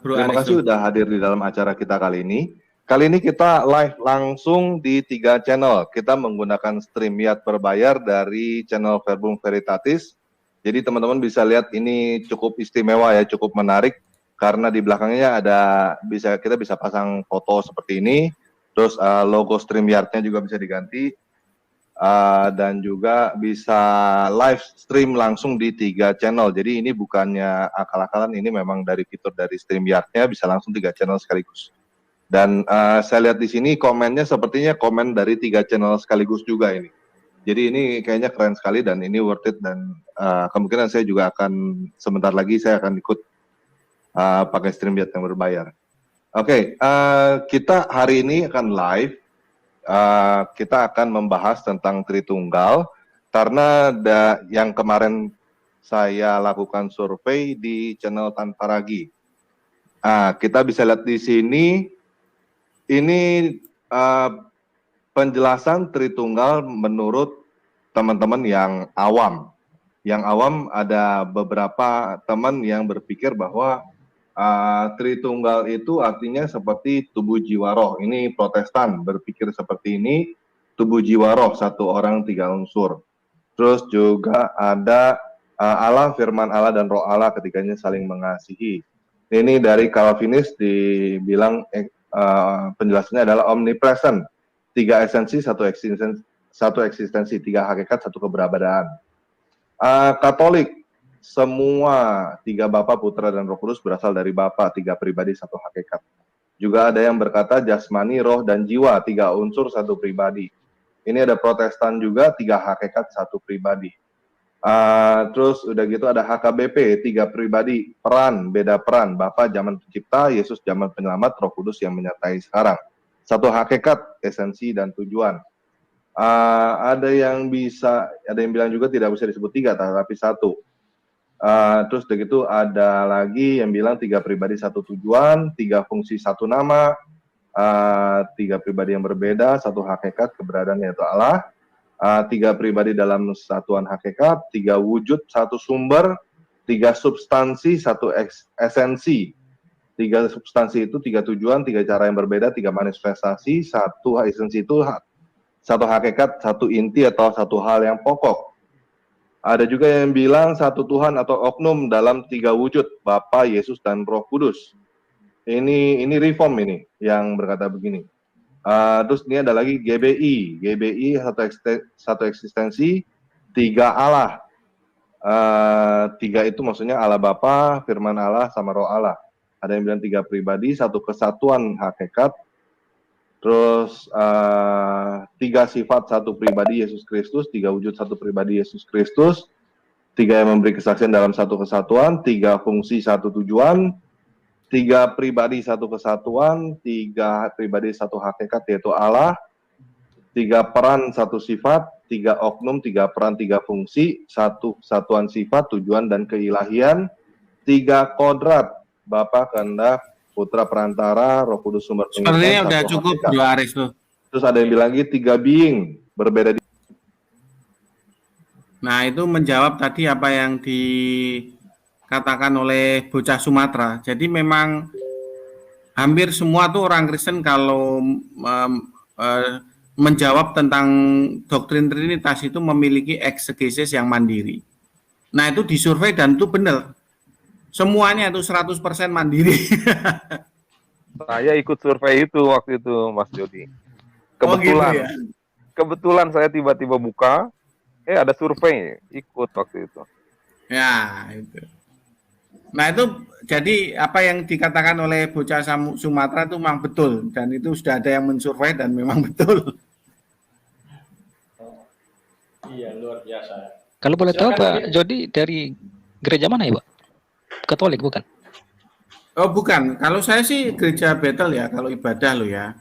Bro Terima Aristo. kasih sudah hadir di dalam acara kita kali ini. Kali ini kita live langsung di 3 channel. Kita menggunakan StreamYard berbayar dari channel Verbum Veritatis. Jadi teman-teman bisa lihat ini cukup istimewa ya, cukup menarik karena di belakangnya kita bisa pasang foto seperti ini. Terus logo StreamYard-nya juga bisa diganti. Dan juga bisa live stream langsung di 3 channel. Jadi ini bukannya akal-akalan, ini memang dari fitur dari StreamYard-nya bisa langsung 3 channel sekaligus. Dan saya lihat di sini komennya sepertinya komen dari 3 channel sekaligus juga ini. Jadi ini kayaknya keren sekali dan ini worth it dan kemungkinan saya juga akan sebentar lagi saya akan ikut pakai StreamYard yang berbayar. Oke, kita hari ini akan live. Kita akan membahas tentang Tritunggal karena yang kemarin saya lakukan survei di channel Tanpa Ragi. Kita bisa lihat di sini ini penjelasan Tritunggal menurut teman-teman yang awam. Yang awam ada beberapa teman yang berpikir bahwa Tritunggal itu artinya seperti tubuh jiwa roh. Ini Protestan berpikir seperti ini, tubuh jiwa roh, 1 orang 3 unsur. Terus juga ada Allah, firman Allah dan roh Allah ketiganya saling mengasihi. Ini dari Calvinis dibilang penjelasannya adalah omnipresent, 3 esensi, 1 eksistensi, 3 hakikat, 1 keberadaan. Katolik, semua 3 Bapa, Putra, dan Roh Kudus berasal dari Bapa, 3 pribadi, 1 hakikat. Juga ada yang berkata jasmani, roh, dan jiwa, 3 unsur, 1 pribadi. Ini ada Protestan juga, 3 hakikat, 1 pribadi. Terus udah gitu ada HKBP, 3 pribadi, peran, beda peran, Bapa zaman pencipta, Yesus zaman penyelamat, Roh Kudus yang menyertai sekarang. 1 hakikat, esensi, dan tujuan. Ada yang bilang juga tidak bisa disebut 3, tapi 1. Terus begitu ada lagi yang bilang 3 pribadi 1 tujuan, 3 fungsi 1 nama, 3 pribadi yang berbeda, 1 hakikat keberadaan yaitu Allah, 3 pribadi dalam satuan hakikat, 3 wujud 1 sumber, 3 substansi 1 esensi. 3 substansi itu 3 tujuan, 3 cara yang berbeda, 3 manifestasi, 1 esensi itu 1 hakikat, 1 inti atau 1 hal yang pokok. Ada juga yang bilang 1 Tuhan atau oknum dalam 3 wujud, Bapa, Yesus, dan Roh Kudus. Ini reform ini yang berkata begini. Terus ini ada lagi GBI, 1 eksistensi, 3 Allah. 3 itu maksudnya Allah Bapa, Firman Allah, sama Roh Allah. Ada yang bilang 3 pribadi, 1 kesatuan hakikat, terus 3 sifat 1 pribadi Yesus Kristus, 3 wujud 1 pribadi Yesus Kristus, 3 yang memberi kesaksian dalam 1 kesatuan, 3 fungsi 1 tujuan, 3 pribadi 1 kesatuan, 3 pribadi 1 hakikat yaitu Allah, 3 peran 1 sifat, 3 oknum, 3 peran, 3 fungsi, 1 kesatuan sifat, tujuan dan keilahian, 3 kodrat, Bapa, kehendak, Putra perantara, Roh Kudus sumber pengitaan. Sepertinya udah cukup Bro Aris tuh. Terus ada yang bilang lagi 3 being berbeda. Nah, itu menjawab tadi apa yang dikatakan oleh bocah Sumatera. Jadi memang hampir semua tuh orang Kristen kalau menjawab tentang doktrin Trinitas itu memiliki eksegesis yang mandiri. Nah, itu disurvei dan itu benar. Semuanya itu 100% mandiri. Saya ikut survei itu waktu itu, Mas Jody. Kebetulan, gitu ya? Kebetulan saya tiba-tiba buka, ada survei, ikut waktu itu. Ya, itu. Nah, itu jadi apa yang dikatakan oleh bocah Sumatera itu memang betul. Dan itu sudah ada yang mensurvei dan memang betul. Iya, luar biasa. Kalau boleh tahu Pak Jody dari gereja mana ya Pak? Katolik bukan? Oh bukan, kalau saya sih gereja Bethel ya, kalau ibadah lo ya.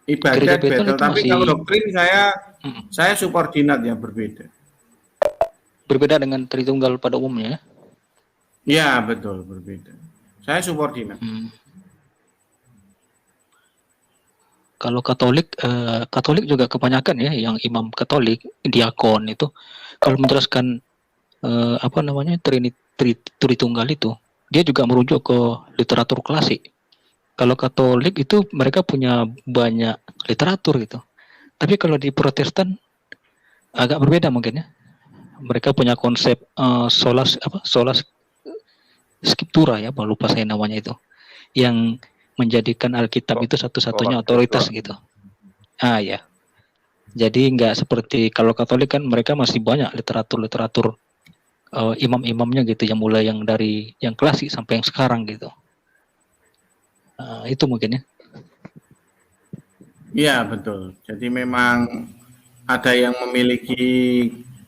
Ibadah Gereja Bethel, itu tapi masih- kalau doktrin saya subordinat yang berbeda. Berbeda dengan Tritunggal pada umumnya. Ya betul, berbeda. Saya subordinat. Kalau Katolik, Katolik juga kebanyakan ya, yang imam Katolik, diakon itu, kalau menjelaskan apa namanya Tritunggal itu, dia juga merujuk ke literatur klasik. Kalau Katolik itu mereka punya banyak literatur gitu. Tapi kalau di Protestan agak berbeda mungkin ya. Mereka punya konsep solas scriptura ya, lupa saya namanya itu, yang menjadikan Alkitab itu satu-satunya otoritas gitu. Ya. Jadi nggak seperti kalau Katolik kan mereka masih banyak literatur imam-imamnya gitu, yang mulai yang dari yang klasik sampai yang sekarang gitu. Itu mungkin ya. Iya betul. Jadi memang ada yang memiliki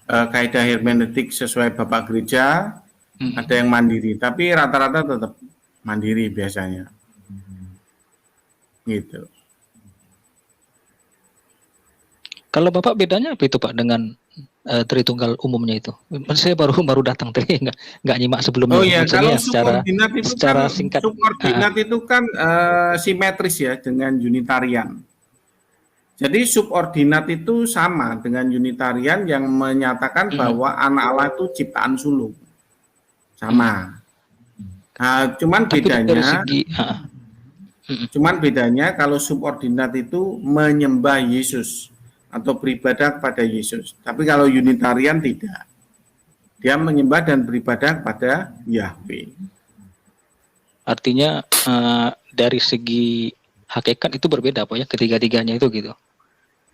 kaidah hermeneutik sesuai Bapak Gereja, ada yang mandiri, tapi rata-rata tetap mandiri biasanya. Gitu. Kalau Bapak bedanya apa itu Pak dengan Tritunggal umumnya itu? Saya baru datang tadi, nggak nyimak sebelumnya. Oh iya, kalau Maksudnya subordinat itu secara kan singkat. subordinat itu kan simetris ya dengan Unitarian. Jadi subordinat itu sama dengan Unitarian yang menyatakan bahwa anak Allah itu ciptaan sulung. Sama. Nah, cuman Tapi dari bedanya segi, cuman bedanya kalau subordinat itu menyembah Yesus atau beribadah kepada Yesus. Tapi kalau Unitarian tidak. Dia menyembah dan beribadah kepada Yahweh. artinya dari segi hakikat itu berbeda Pak ya, ketiga-tiganya itu gitu.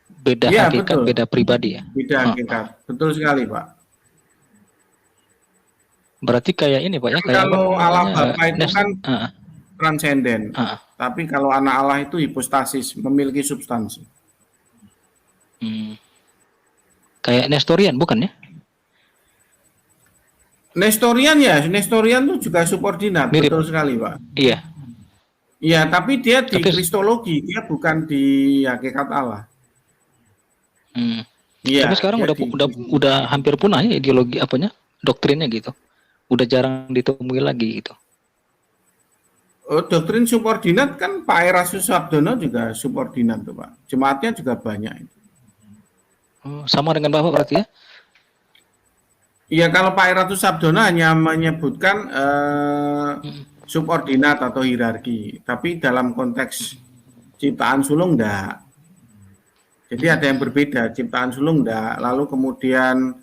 Beda Iya, hakikat, betul. beda pribadi ya. Beda hakikat. Betul sekali, Pak. Berarti kayak ini Pak ya, kayak Kalau Allah Bapa itu kan Ah, transenden. Tapi kalau anak Allah itu hipostasis, memiliki substansi. kayak Nestorian bukan ya? Nestorian ya, Nestorian itu juga subordinat, Mirip. betul sekali, Pak. Iya. Iya, tapi dia di Tapi kristologi, dia bukan di hakikat Allah. hmm, Iya, tapi sekarang dia udah di udah hampir punah ya ideologi apanya doktrinnya gitu. Udah jarang ditemui lagi gitu. doktrin subordinat kan Pak Erasmus Sabdono juga subordinat tuh Pak. Jemaatnya juga banyak itu. Oh, sama dengan Bapak berarti ya? Iya, kalau Pak Erasmus Sabdono hanya menyebutkan subordinat atau hierarki, tapi dalam konteks ciptaan sulung enggak. Jadi ada yang berbeda, ciptaan sulung enggak. Lalu kemudian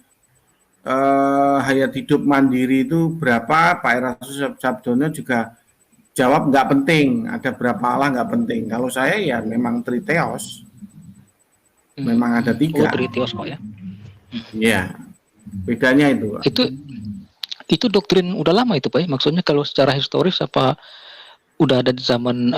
hayat hidup mandiri itu berapa, Pak Erasmus Sabdono juga jawab nggak penting, ada berapa Allah nggak penting. Kalau saya ya memang triteos, memang ada 3. Oh, triteos Pak ya. Iya, bedanya itu Pak. Itu doktrin udah lama itu Pak ya? Maksudnya kalau secara historis apa udah ada di zaman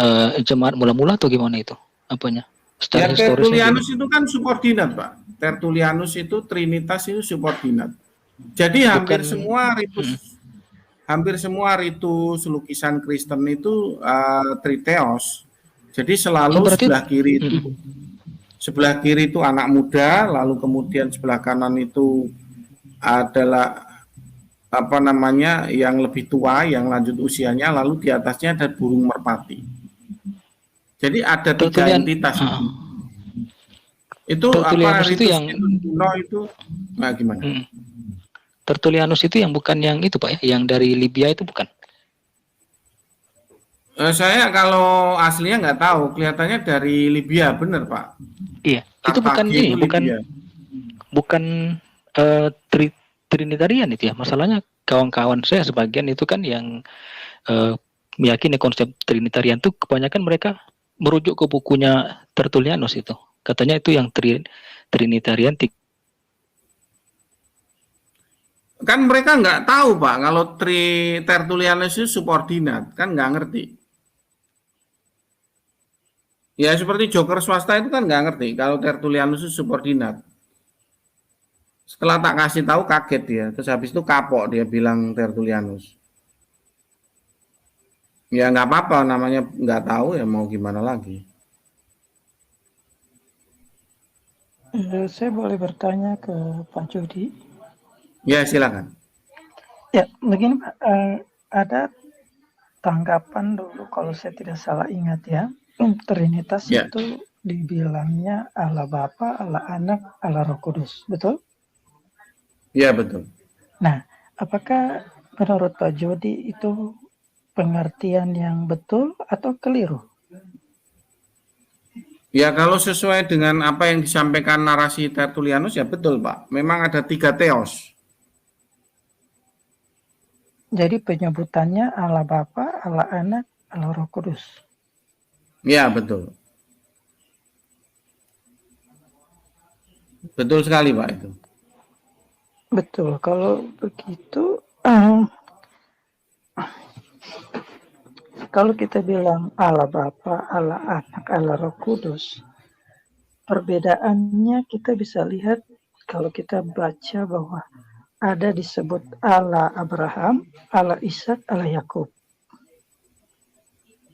jemaat mula-mula atau gimana itu? Apanya? Ya, Secara historis Tertullianus itu kan subordinat Pak. Tertullianus itu Trinitas itu subordinat. Jadi hampir semua ritus lukisan Kristen itu triteos. Jadi selalu sebelah kiri itu anak muda, lalu kemudian sebelah kanan itu adalah apa namanya yang lebih tua, yang lanjut usianya, lalu di atasnya ada burung merpati. Jadi ada 3 entitas. Itu apa ritus itu nah, gimana? Tertullianus itu yang bukan yang itu Pak ya, yang dari Libya itu bukan? Saya kalau aslinya nggak tahu, kelihatannya dari Libya, bener Pak. Iya, itu bukan ini, bukan Trinitarian itu ya. Masalahnya kawan-kawan saya sebagian itu kan yang meyakini konsep Trinitarian itu kebanyakan mereka merujuk ke bukunya Tertullianus itu. Katanya itu yang Trinitarian. Kan mereka nggak tahu Pak, kalau Tertullianus itu subordinat, kan nggak ngerti. Ya seperti joker swasta itu kan nggak ngerti kalau Tertullianus itu subordinat. Setelah tak kasih tahu kaget dia, terus habis itu kapok dia bilang Tertullianus. Ya nggak apa-apa, namanya nggak tahu ya mau gimana lagi. Saya boleh bertanya ke Pak Jody? Ya silakan. Ya begini Pak, ada tanggapan dulu kalau saya tidak salah ingat ya, Trinitas itu dibilangnya Allah Bapa, Allah Anak, Allah Roh Kudus, betul? Ya betul. Nah, apakah menurut Pak Jody itu pengertian yang betul atau keliru? Ya kalau sesuai dengan apa yang disampaikan narasi Tertullianus ya betul Pak. Memang ada 3 teos. Jadi penyebutannya Allah Bapa, Allah Anak, Allah Roh Kudus. Ya betul. Betul sekali Pak itu. Betul. Kalau begitu, kalau kita bilang Allah Bapa, Allah Anak, Allah Roh Kudus, perbedaannya kita bisa lihat kalau kita baca bahwa ada disebut Allah Abraham, Allah Ishak, Allah Yakub.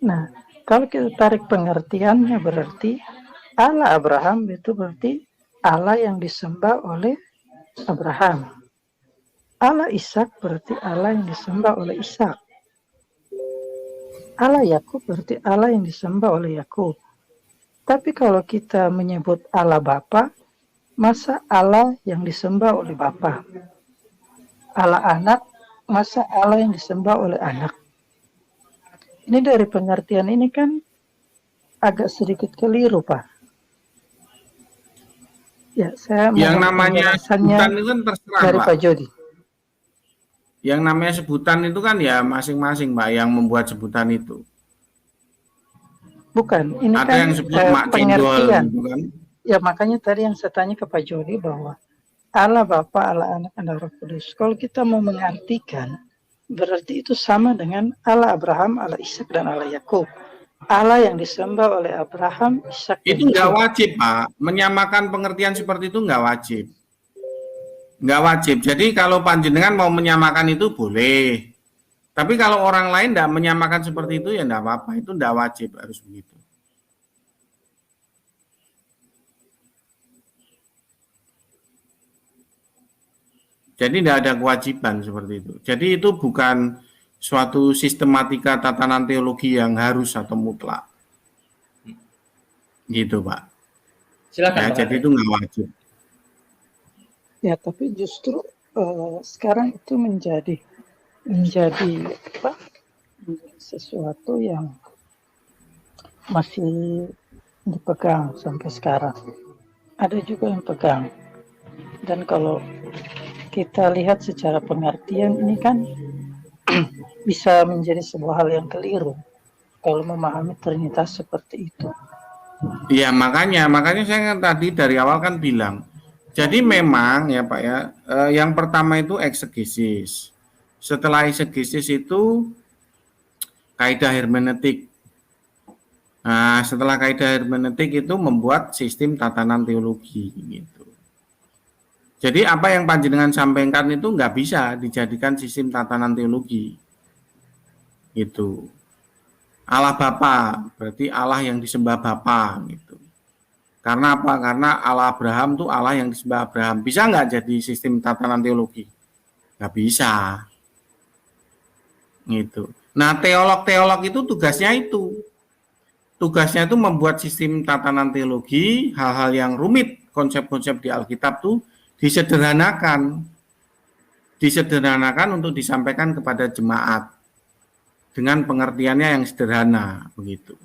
Nah, kalau kita tarik pengertiannya berarti Allah Abraham itu berarti Allah yang disembah oleh Abraham. Allah Ishak berarti Allah yang disembah oleh Ishak. Allah Yakub berarti Allah yang disembah oleh Yakub. Tapi kalau kita menyebut Allah Bapa, masa Allah yang disembah oleh Bapa? Allah Anak, masa Allah yang disembah oleh Anak? Ini dari pengertian ini kan agak sedikit keliru, Pak. Ya, saya yang namanya sebutan itu kan terserah dari Pak Jody. Yang namanya sebutan itu kan ya masing-masing Pak yang membuat sebutan itu. Bukan, ini ada kan yang sebut pengertian. Gitu kan? Ya makanya tadi yang saya tanya ke Pak Jody bahwa Allah Bapa, Allah Anak, Allah Roh Kudus. Kalau kita mau mengartikan, berarti itu sama dengan Allah Abraham, Allah Ishak, dan Allah Yakub. Allah yang disembah oleh Abraham, Ishak, itu nggak wajib Pak. Menyamakan pengertian seperti itu nggak wajib. Nggak wajib. Jadi kalau panjenengan mau menyamakan itu boleh. Tapi kalau orang lain tidak menyamakan seperti itu ya tidak apa-apa, itu tidak wajib harus begitu. Jadi tidak ada kewajiban seperti itu. Jadi itu bukan suatu sistematika tatanan teologi yang harus atau mutlak. Gitu, Pak. Silakan. Ya, Pak jadi Andre. itu nggak wajib. Ya, tapi justru sekarang itu menjadi apa? Menjadi sesuatu yang masih dipegang sampai sekarang. Ada juga yang pegang. Dan kalau kita lihat secara pengertian ini kan bisa menjadi sebuah hal yang keliru kalau memahami Trinitas seperti itu. Iya, makanya saya kan tadi dari awal kan bilang. Jadi memang ya Pak ya, yang pertama itu eksegesis. Setelah eksegesis itu kaidah hermeneutik. Nah, setelah kaidah hermeneutik itu membuat sistem tatanan teologi gitu. Jadi apa yang panjenengan sampaikan itu nggak bisa dijadikan sistem tatanan teologi. Gitu. Allah Bapa, berarti Allah yang disembah Bapa gitu. Karena apa? Karena Allah Abraham itu Allah yang disembah Abraham. Bisa nggak jadi sistem tatanan teologi? Nggak bisa. Gitu. Nah, teolog-teolog itu tugasnya itu. Tugasnya itu membuat sistem tatanan teologi, hal-hal yang rumit, konsep-konsep di Alkitab tuh disederhanakan untuk disampaikan kepada jemaat dengan pengertiannya yang sederhana begitu.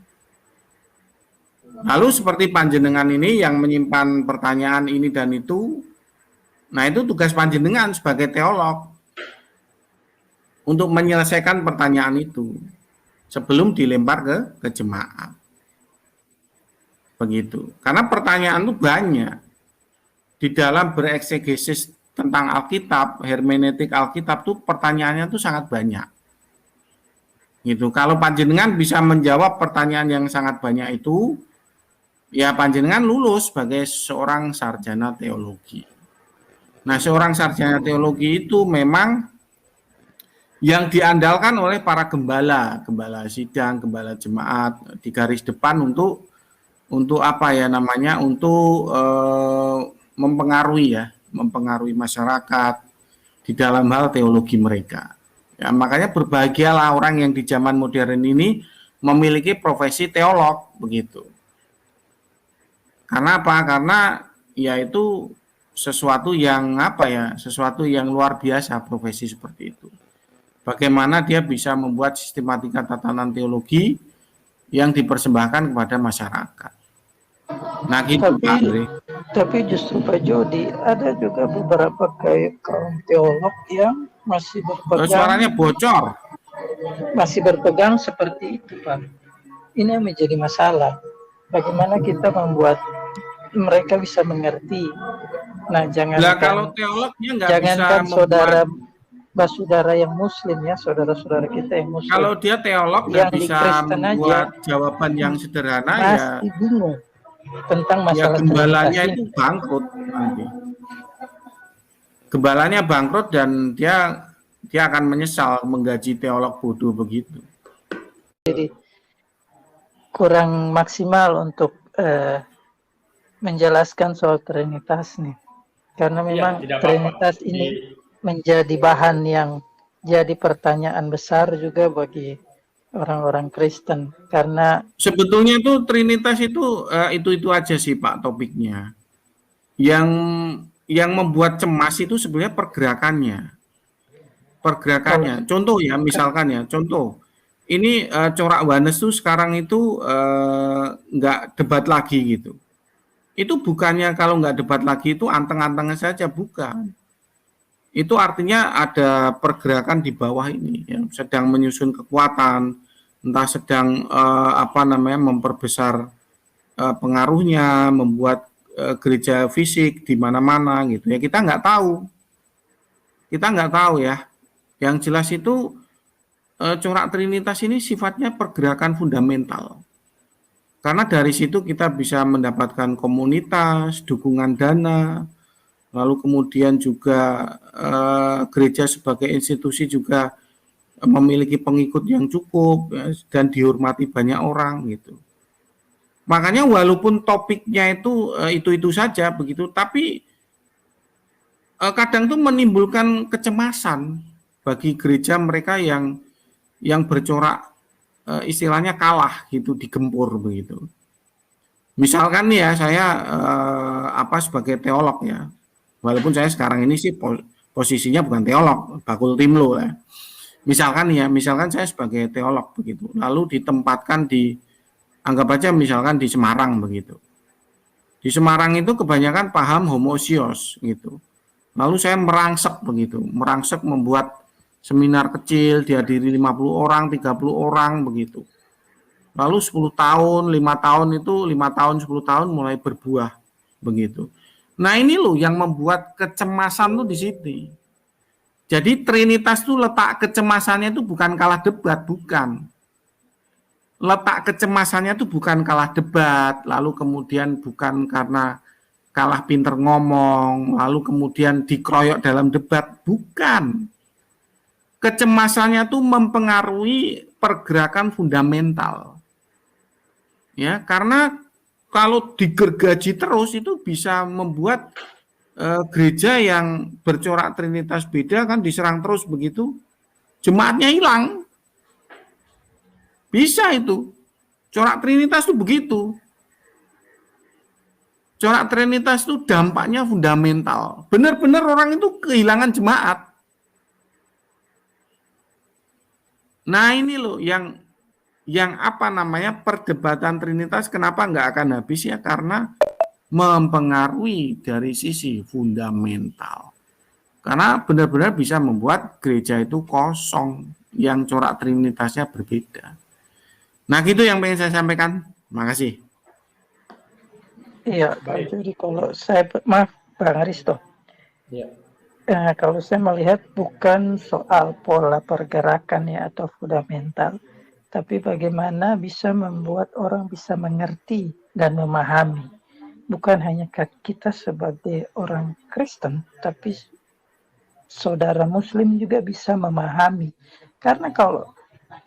Lalu seperti panjenengan ini yang menyimpan pertanyaan ini dan itu, nah itu tugas panjenengan sebagai teolog untuk menyelesaikan pertanyaan itu sebelum dilempar ke jemaat. Begitu. Karena pertanyaan itu banyak. Di dalam bereksegesis tentang Alkitab, hermeneutik Alkitab tuh pertanyaannya tuh sangat banyak. Gitu. Kalau panjenengan bisa menjawab pertanyaan yang sangat banyak itu, ya panjenengan lulus sebagai seorang sarjana teologi. Nah, seorang sarjana teologi itu memang yang diandalkan oleh para gembala sidang, gembala jemaat di garis depan untuk apa ya namanya, untuk mempengaruhi masyarakat di dalam hal teologi mereka. Ya, makanya berbahagialah orang yang di zaman modern ini memiliki profesi teolog begitu. Karena apa? Karena ya itu sesuatu yang sesuatu yang luar biasa profesi seperti itu. Bagaimana dia bisa membuat sistematika tatanan teologi yang dipersembahkan kepada masyarakat. Nah, gitu Pak Andre. Tapi justru Pak Jody, ada juga beberapa kaum teolog yang masih berpegang. Suaranya bocor. Masih berpegang seperti itu, Pak. Ini yang menjadi masalah. Bagaimana kita membuat mereka bisa mengerti. Nah, kalau teolognya nggak jangankan bisa saudara yang muslim ya, saudara-saudara kita yang muslim. Kalau dia teolog nggak bisa membuat jawaban yang sederhana pasti bingung tentang masalah gembalanya itu bangkrut nanti. Gembalanya bangkrut dan dia akan menyesal menggaji teolog bodoh begitu. Jadi kurang maksimal untuk menjelaskan soal Trinitas nih, karena memang Trinitas ini menjadi bahan yang jadi pertanyaan besar juga bagi orang-orang Kristen, karena sebetulnya itu Trinitas itu aja sih Pak topiknya. Yang membuat cemas itu sebenarnya pergerakannya. Contoh ya, misalkan ya, contoh ini corak Yohanes tuh sekarang itu nggak debat lagi gitu. Itu bukannya kalau nggak debat lagi itu anteng-antengnya saja, bukan. Itu artinya ada pergerakan di bawah ini yang sedang menyusun kekuatan, entah sedang memperbesar pengaruhnya, membuat gereja fisik di mana-mana gitu ya. Kita nggak tahu ya. Yang jelas itu corak Trinitas ini sifatnya pergerakan fundamental. Karena dari situ kita bisa mendapatkan komunitas, dukungan dana, lalu kemudian juga gereja sebagai institusi juga memiliki pengikut yang cukup ya, dan dihormati banyak orang gitu. Makanya walaupun topiknya itu saja begitu, tapi kadang tuh menimbulkan kecemasan bagi gereja mereka yang bercorak istilahnya kalah gitu, digempur begitu. Misalkan nih ya, saya sebagai teolog ya, walaupun saya sekarang ini sih posisinya bukan teolog, bakul timlo ya. Misalkan saya sebagai teolog begitu, lalu ditempatkan anggap aja misalkan di Semarang begitu. Di Semarang itu kebanyakan paham homousios gitu. Lalu saya merangsek begitu, membuat seminar kecil dihadiri 50 orang, 30 orang begitu. Lalu 10 tahun, 5 tahun itu 5 tahun, 10 tahun mulai berbuah begitu. Nah, ini loh yang membuat kecemasan tuh di sini. Jadi Trinitas itu letak kecemasannya itu bukan kalah debat, bukan. Letak kecemasannya itu bukan kalah debat, lalu kemudian bukan karena kalah pinter ngomong, lalu kemudian dikeroyok dalam debat, bukan. Kecemasannya itu mempengaruhi pergerakan fundamental. Ya, karena kalau digergaji terus itu bisa membuat gereja yang bercorak Trinitas beda kan diserang terus begitu, jemaatnya hilang. Bisa itu. Corak Trinitas itu begitu. Corak Trinitas itu dampaknya fundamental. Benar-benar orang itu kehilangan jemaat. Nah, ini loh yang perdebatan Trinitas kenapa nggak akan habis ya, karena mempengaruhi dari sisi fundamental. Karena benar-benar bisa membuat gereja itu kosong, yang corak Trinitasnya berbeda. Nah, gitu yang pengen saya sampaikan. Makasih. Iya, Pak Jody, kalau saya, maaf Bang Aristo. Iya. Kalau saya melihat bukan soal pola pergerakan ya atau fundamental, tapi bagaimana bisa membuat orang bisa mengerti dan memahami. Bukan hanya kita sebagai orang Kristen, tapi saudara Muslim juga bisa memahami. Karena kalau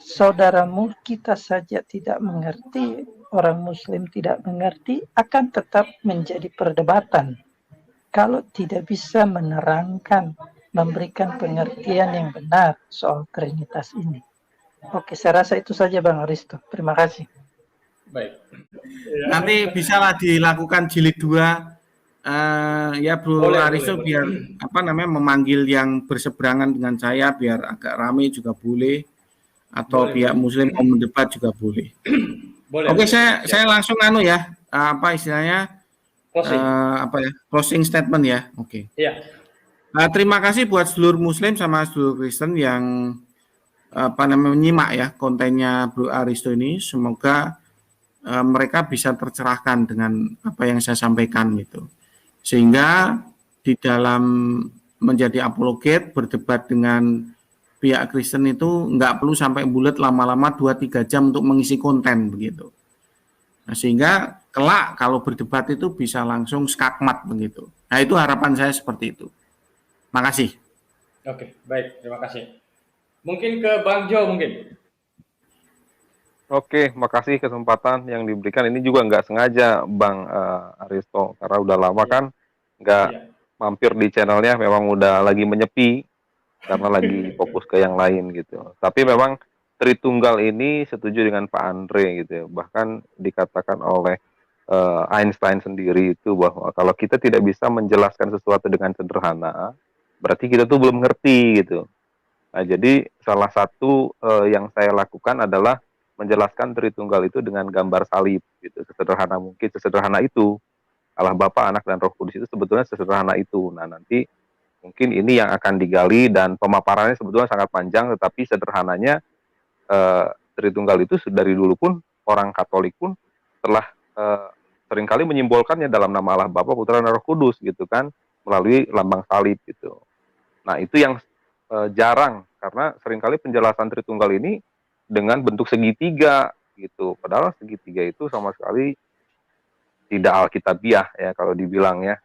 saudaramu kita saja tidak mengerti, orang Muslim tidak mengerti, akan tetap menjadi perdebatan. Kalau tidak bisa menerangkan, memberikan pengertian yang benar soal Trinitas ini. Oke, saya rasa itu saja Bang Aristo. Terima kasih. Baik. Nanti bisalah dilakukan jilid 2 ya Bro Aristo, biar memanggil yang berseberangan dengan saya biar agak ramai juga boleh, atau pihak Muslim mau mendebat juga boleh. Oke, saya langsung ya, istilahnya closing statement ya. Oke. Iya. Terima kasih buat seluruh Muslim sama seluruh Kristen yang menyimak ya kontennya Bro Aristo ini. Semoga mereka bisa tercerahkan dengan apa yang saya sampaikan gitu. Sehingga di dalam menjadi apologet, berdebat dengan pihak Kristen itu nggak perlu sampai bulat lama-lama 2-3 jam untuk mengisi konten begitu. Nah, sehingga kelak kalau berdebat itu bisa langsung skakmat begitu. Nah, itu harapan saya seperti itu. Makasih. Oke, baik, terima kasih. Mungkin ke Bang Jo mungkin. Oke, makasih kesempatan yang diberikan. Ini juga nggak sengaja Bang Aristo, karena udah lama kan nggak mampir di channelnya, memang udah lagi menyepi karena lagi fokus ke yang lain gitu. Tapi memang Tritunggal ini setuju dengan Pak Andre gitu ya. Bahkan dikatakan oleh Einstein sendiri itu bahwa kalau kita tidak bisa menjelaskan sesuatu dengan sederhana, berarti kita tuh belum ngerti gitu. Nah, jadi salah satu yang saya lakukan adalah menjelaskan Tritunggal itu dengan gambar salib gitu, sesederhana mungkin, sesederhana itu. Allah Bapa, Anak, dan Roh Kudus itu sebetulnya sesederhana itu. Nah, nanti mungkin ini yang akan digali dan pemaparannya sebetulnya sangat panjang, tetapi sederhananya Tritunggal itu dari dulu pun orang Katolik pun telah seringkali menyimbolkannya dalam nama Allah Bapa, Putra, dan Roh Kudus gitu kan, melalui lambang salib gitu. Nah, itu yang jarang, karena seringkali penjelasan Tritunggal ini dengan bentuk segitiga gitu. Padahal segitiga itu sama sekali tidak alkitabiah ya kalau dibilang ya,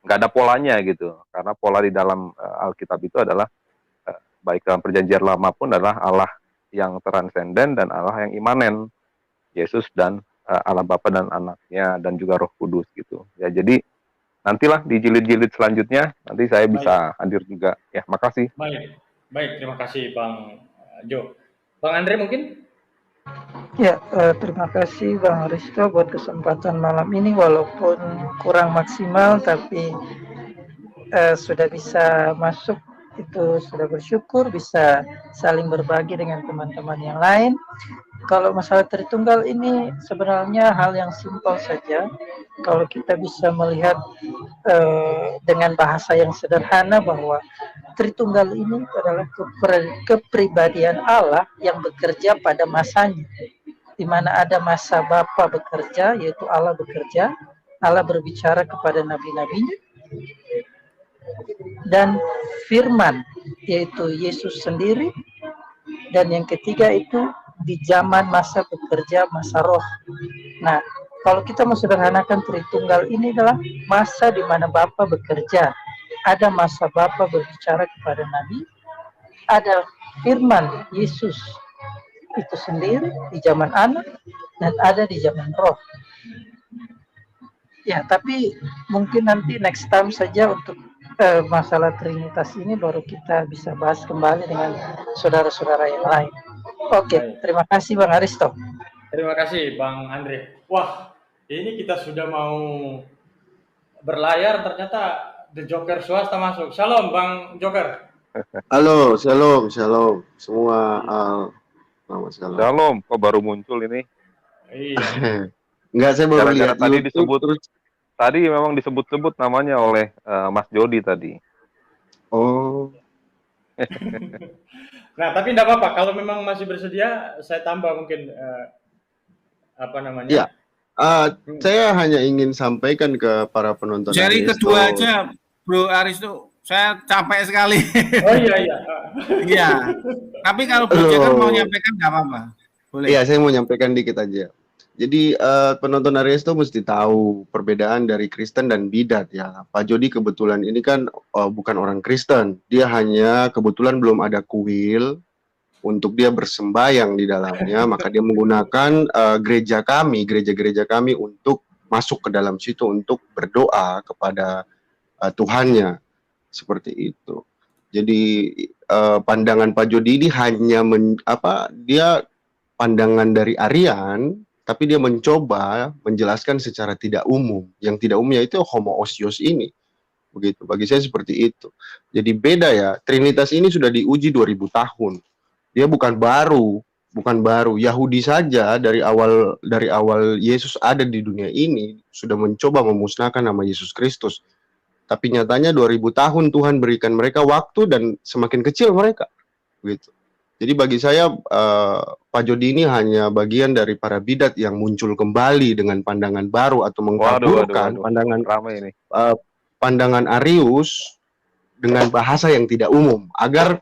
nggak ada polanya gitu. Karena pola di dalam Alkitab itu adalah baik dalam perjanjian lama pun adalah Allah yang transenden dan Allah yang imanen, Yesus dan Allah Bapa dan anaknya dan juga Roh Kudus gitu. Ya, jadi nantilah di jilid-jilid selanjutnya nanti saya bisa hadir juga. Ya, makasih. Baik, terima kasih Bang Jo. Bang Andre mungkin? Ya, terima kasih Bang Risto buat kesempatan malam ini, walaupun kurang maksimal tapi sudah bisa masuk, itu sudah bersyukur, bisa saling berbagi dengan teman-teman yang lain. Kalau masalah Tritunggal ini sebenarnya hal yang simpel saja. Kalau kita bisa melihat dengan bahasa yang sederhana bahwa Tritunggal ini adalah kepribadian Allah yang bekerja pada masanya, di mana ada masa Bapa bekerja, yaitu Allah bekerja, Allah berbicara kepada nabi-nabinya, dan firman, yaitu Yesus sendiri, dan yang ketiga itu di zaman masa bekerja, masa roh. Nah, kalau kita mau sederhanakan Tritunggal ini adalah masa di mana Bapa bekerja, ada masa Bapa berbicara kepada nabi, ada firman Yesus itu sendiri di zaman anak, dan ada di zaman roh. Ya, tapi mungkin nanti next time saja untuk masalah Trinitas ini baru kita bisa bahas kembali dengan saudara-saudara yang lain. Oke, terima kasih Bang Aristo. Terima kasih Bang Andre. Wah, ini kita sudah mau berlayar, ternyata The Joker swasta masuk. Shalom Bang Joker. Halo, shalom semua. Selamat shalom. Shalom, kok baru muncul ini? Iya. Enggak, saya baru lihat tadi YouTube, disebut terus tadi memang disebut-sebut namanya oleh Mas Jody tadi. oh. Nah, tapi tidak apa-apa. Kalau memang masih bersedia, saya tambah mungkin apa namanya? Ya, saya hanya ingin sampaikan ke para penonton. Seri kedua aja, Bro Aristo. Saya capek sekali. Oh iya. Iya. Tapi kalau Bro Joker mau nyampaikan nggak apa-apa. Boleh. Iya, saya mau nyampaikan dikit aja. Jadi penonton Aristo mesti tahu perbedaan dari Kristen dan bidat ya. Pak Jody kebetulan ini kan bukan orang Kristen. Dia hanya kebetulan belum ada kuil untuk dia bersembayang di dalamnya, maka dia menggunakan gereja-gereja kami untuk masuk ke dalam situ untuk berdoa kepada Tuhannya. Seperti itu. Jadi pandangan Pak Jody ini hanya dia pandangan dari Arian, tapi dia mencoba menjelaskan secara tidak umum. Yang tidak umumnya itu homoousios ini. Begitu. Bagi saya seperti itu. Jadi beda ya. Trinitas ini sudah diuji 2000 tahun. Dia bukan baru. Yahudi saja dari awal Yesus ada di dunia ini sudah mencoba memusnahkan nama Yesus Kristus. Tapi nyatanya 2000 tahun Tuhan berikan mereka waktu dan semakin kecil mereka. Begitu. Jadi bagi saya Pak Jody ini hanya bagian dari para bidat yang muncul kembali dengan pandangan baru atau mengkaburkan pandangan Arius dengan bahasa yang tidak umum agar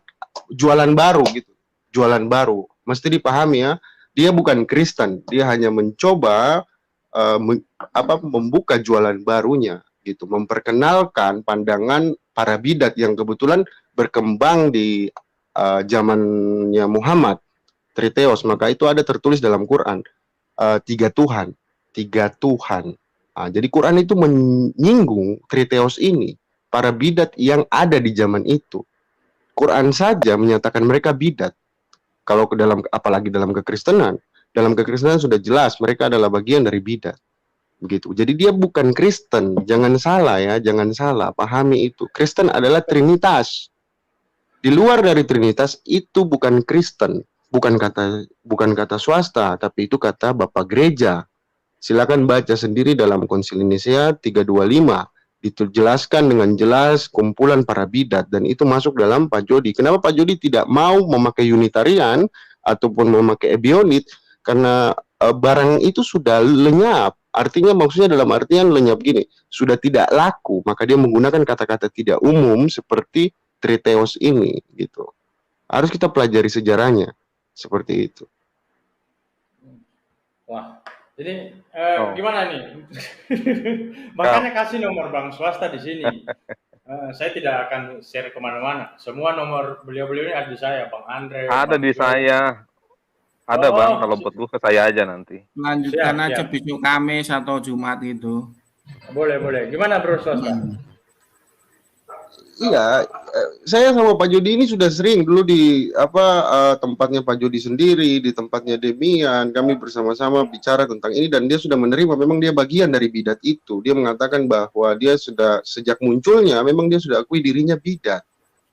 jualan baru gitu. Jualan baru. Mesti dipahami ya, dia bukan Kristen, dia hanya mencoba membuka jualan barunya gitu, memperkenalkan pandangan para bidat yang kebetulan berkembang di zamannya Muhammad, Triteos. Maka itu ada tertulis dalam Quran, tiga Tuhan. Jadi Quran itu menyinggung Triteos ini, para bidat yang ada di zaman itu. Quran saja menyatakan mereka bidat. Kalau apalagi dalam kekristenan sudah jelas mereka adalah bagian dari bidat. Begitu. Jadi dia bukan Kristen, jangan salah ya, pahami itu. Kristen adalah Trinitas. Di luar dari Trinitas itu bukan Kristen, bukan kata swasta, tapi itu kata Bapak Gereja. Silakan baca sendiri dalam Konsil Nicea 325, dijelaskan dengan jelas kumpulan para bidat, dan itu masuk dalam Pak Jody. Kenapa Pak Jody tidak mau memakai Unitarian ataupun memakai Ebionit? Karena barang itu sudah lenyap. Artinya maksudnya dalam artian lenyap gini, sudah tidak laku, maka dia menggunakan kata-kata tidak umum seperti Triteos ini gitu. Harus kita pelajari sejarahnya seperti itu. Wah, ini gimana nih? Makanya kasih nomor bank swasta di sini. Saya tidak akan share kemana-mana. Semua nomor beliau-beliau ini ada di saya, Bang Andre, Ada Bang di Jo. saya. Ada Bang, kalau Oh, buat gue ke saya aja nanti. Lanjutkan siap, aja siap. besok Kamis atau Jumat gitu. Boleh, boleh. Gimana Bro Swasta? Iya, saya sama Pak Jody ini sudah sering dulu di tempatnya Pak Jody sendiri, di tempatnya Demian, kami bersama-sama bicara tentang ini dan dia sudah menerima, memang dia bagian dari bidat itu. Dia mengatakan bahwa dia sudah sejak munculnya, memang dia sudah akui dirinya bidat.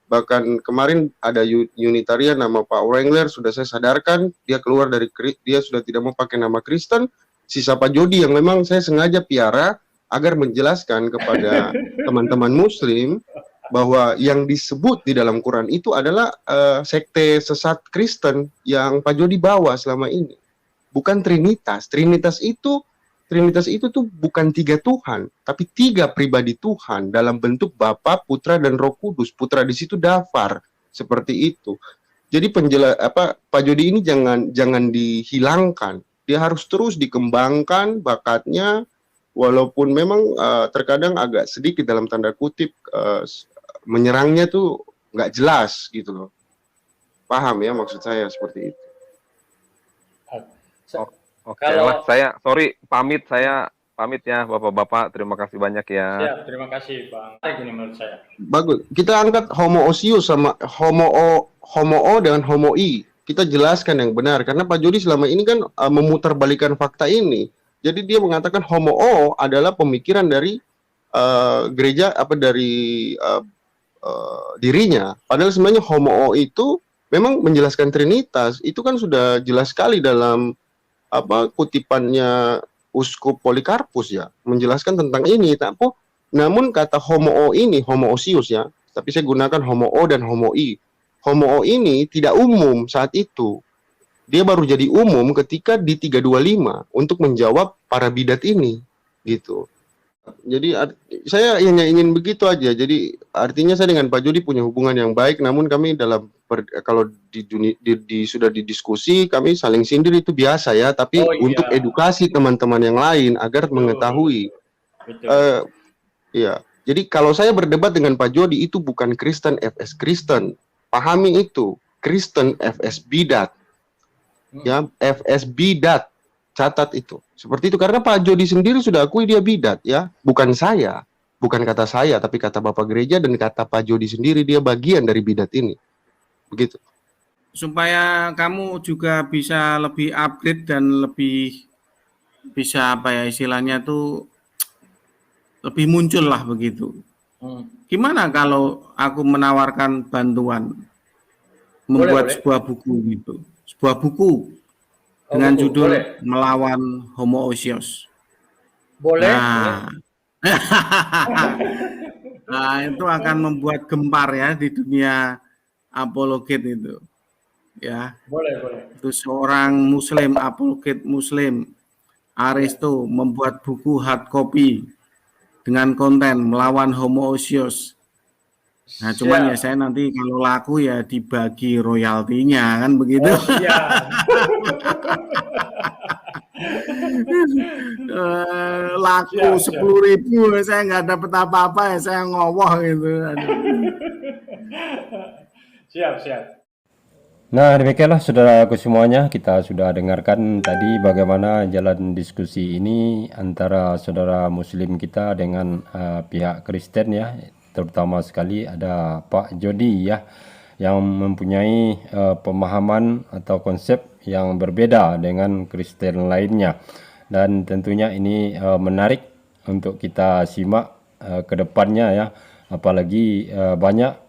Bahkan kemarin ada Unitarian nama Pak Wrangler, sudah saya sadarkan, dia keluar dari, dia sudah tidak mau pakai nama Kristen. Sisa Pak Jody yang memang saya sengaja piara agar menjelaskan kepada teman-teman Muslim bahwa yang disebut di dalam Quran itu adalah sekte sesat Kristen yang Pak Jody bawa selama ini. Bukan Trinitas. Trinitas itu tuh bukan 3 Tuhan, tapi 3 pribadi Tuhan dalam bentuk Bapa, Putra, dan Roh Kudus. Putra di situ Dafar, seperti itu. Jadi Pak Jody ini jangan dihilangkan. Dia harus terus dikembangkan bakatnya, walaupun memang terkadang agak sedikit dalam tanda kutip menyerangnya tuh nggak jelas gitu loh. Paham ya maksud saya seperti itu. Oke lah, saya pamit ya Bapak-bapak, terima kasih banyak ya. Siap, terima kasih Bang. Ini menurut saya. Bagus. Kita angkat homoousius sama homo dengan homoi. Kita jelaskan yang benar karena Pak Jody selama ini kan memutarbalikkan fakta ini. Jadi dia mengatakan homo adalah pemikiran dari gereja dari dirinya. Padahal sebenarnya homo itu memang menjelaskan Trinitas. Itu kan sudah jelas sekali dalam kutipannya Uskup Polikarpus ya, menjelaskan tentang ini. Namun kata homo ini homoousius ya, tapi saya gunakan homo dan homoi. Homo ini tidak umum saat itu. Dia baru jadi umum ketika di 325 untuk menjawab para bidat ini gitu. Jadi saya hanya ingin begitu aja. Jadi artinya saya dengan Pak Jody punya hubungan yang baik, namun kami kalau sudah didiskusi kami saling sindir itu biasa ya. Tapi untuk edukasi teman-teman yang lain agar mengetahui. Iya. Jadi kalau saya berdebat dengan Pak Jody itu bukan Kristen FS Kristen, pahami itu Kristen FS bidat. Ya, FS bidat. Catat itu. Seperti itu karena Pak Jody sendiri sudah akui dia bidat ya, bukan saya. Bukan kata saya tapi kata Bapak Gereja dan kata Pak Jody sendiri dia bagian dari bidat ini. Begitu. Supaya kamu juga bisa lebih upgrade dan lebih bisa istilahnya tuh lebih muncul lah begitu. Gimana kalau aku menawarkan bantuan membuat sebuah buku gitu. Sebuah buku dengan judul Melawan Homoousios. Boleh. Nah, itu akan membuat gempar ya di dunia apologet itu. Ya. Boleh. Itu seorang muslim, apologet muslim, Aristo, membuat buku hard copy dengan konten Melawan Homoousios. Nah, cuman ya saya nanti kalau laku ya dibagi royaltinya kan begitu. Laku 10.000 saya nggak dapat apa-apa ya saya ngowoh gitu. Siap. Nah, demikianlah saudaraku semuanya, kita sudah dengarkan tadi bagaimana jalan diskusi ini antara saudara muslim kita dengan pihak Kristen ya, terutama sekali ada Pak Jody ya, yang mempunyai pemahaman atau konsep yang berbeda dengan Kristen lainnya. Dan tentunya ini menarik untuk kita simak ke depannya ya, apalagi banyak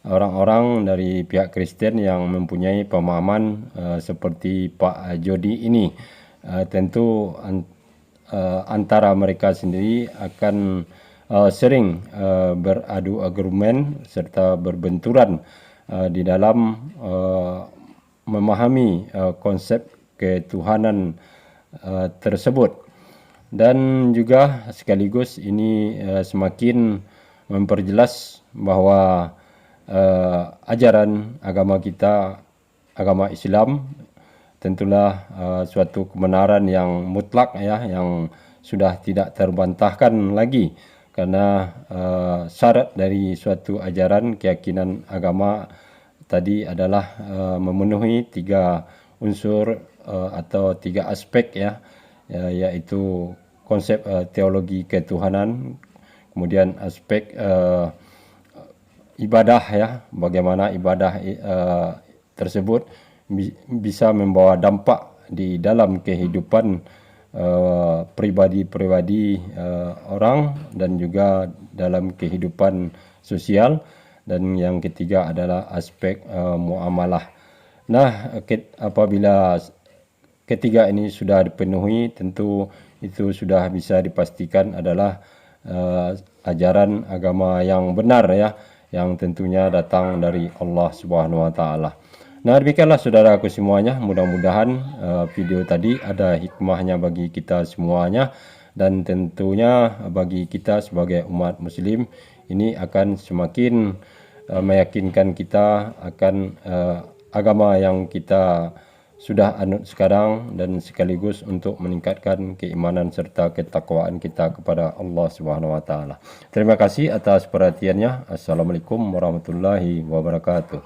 orang-orang dari pihak Kristen yang mempunyai pemahaman seperti Pak Jody ini. Tentu antara mereka sendiri akan sering beradu argumen serta berbenturan di dalam memahami konsep ketuhanan tersebut. Dan juga sekaligus ini semakin memperjelas bahwa ajaran agama kita, agama Islam, tentulah suatu kebenaran yang mutlak ya, yang sudah tidak terbantahkan lagi, karena syarat dari suatu ajaran keyakinan agama tadi adalah memenuhi 3 unsur atau 3 aspek ya, yaitu konsep teologi ketuhanan, kemudian aspek ibadah ya, bagaimana ibadah tersebut bisa membawa dampak di dalam kehidupan pribadi-pribadi orang dan juga dalam kehidupan sosial, dan yang ketiga adalah aspek muamalah. Nah, apabila ketiga ini sudah dipenuhi, tentu itu sudah bisa dipastikan adalah ajaran agama yang benar ya, yang tentunya datang dari Allah Subhanahu wa taala. Nah, demikianlah saudaraku semuanya, mudah-mudahan video tadi ada hikmahnya bagi kita semuanya, dan tentunya bagi kita sebagai umat muslim ini akan semakin meyakinkan kita akan agama yang kita sudah anut sekarang, dan sekaligus untuk meningkatkan keimanan serta ketakwaan kita kepada Allah Subhanahu wa taala. Terima kasih atas perhatiannya. Assalamualaikum warahmatullahi wabarakatuh.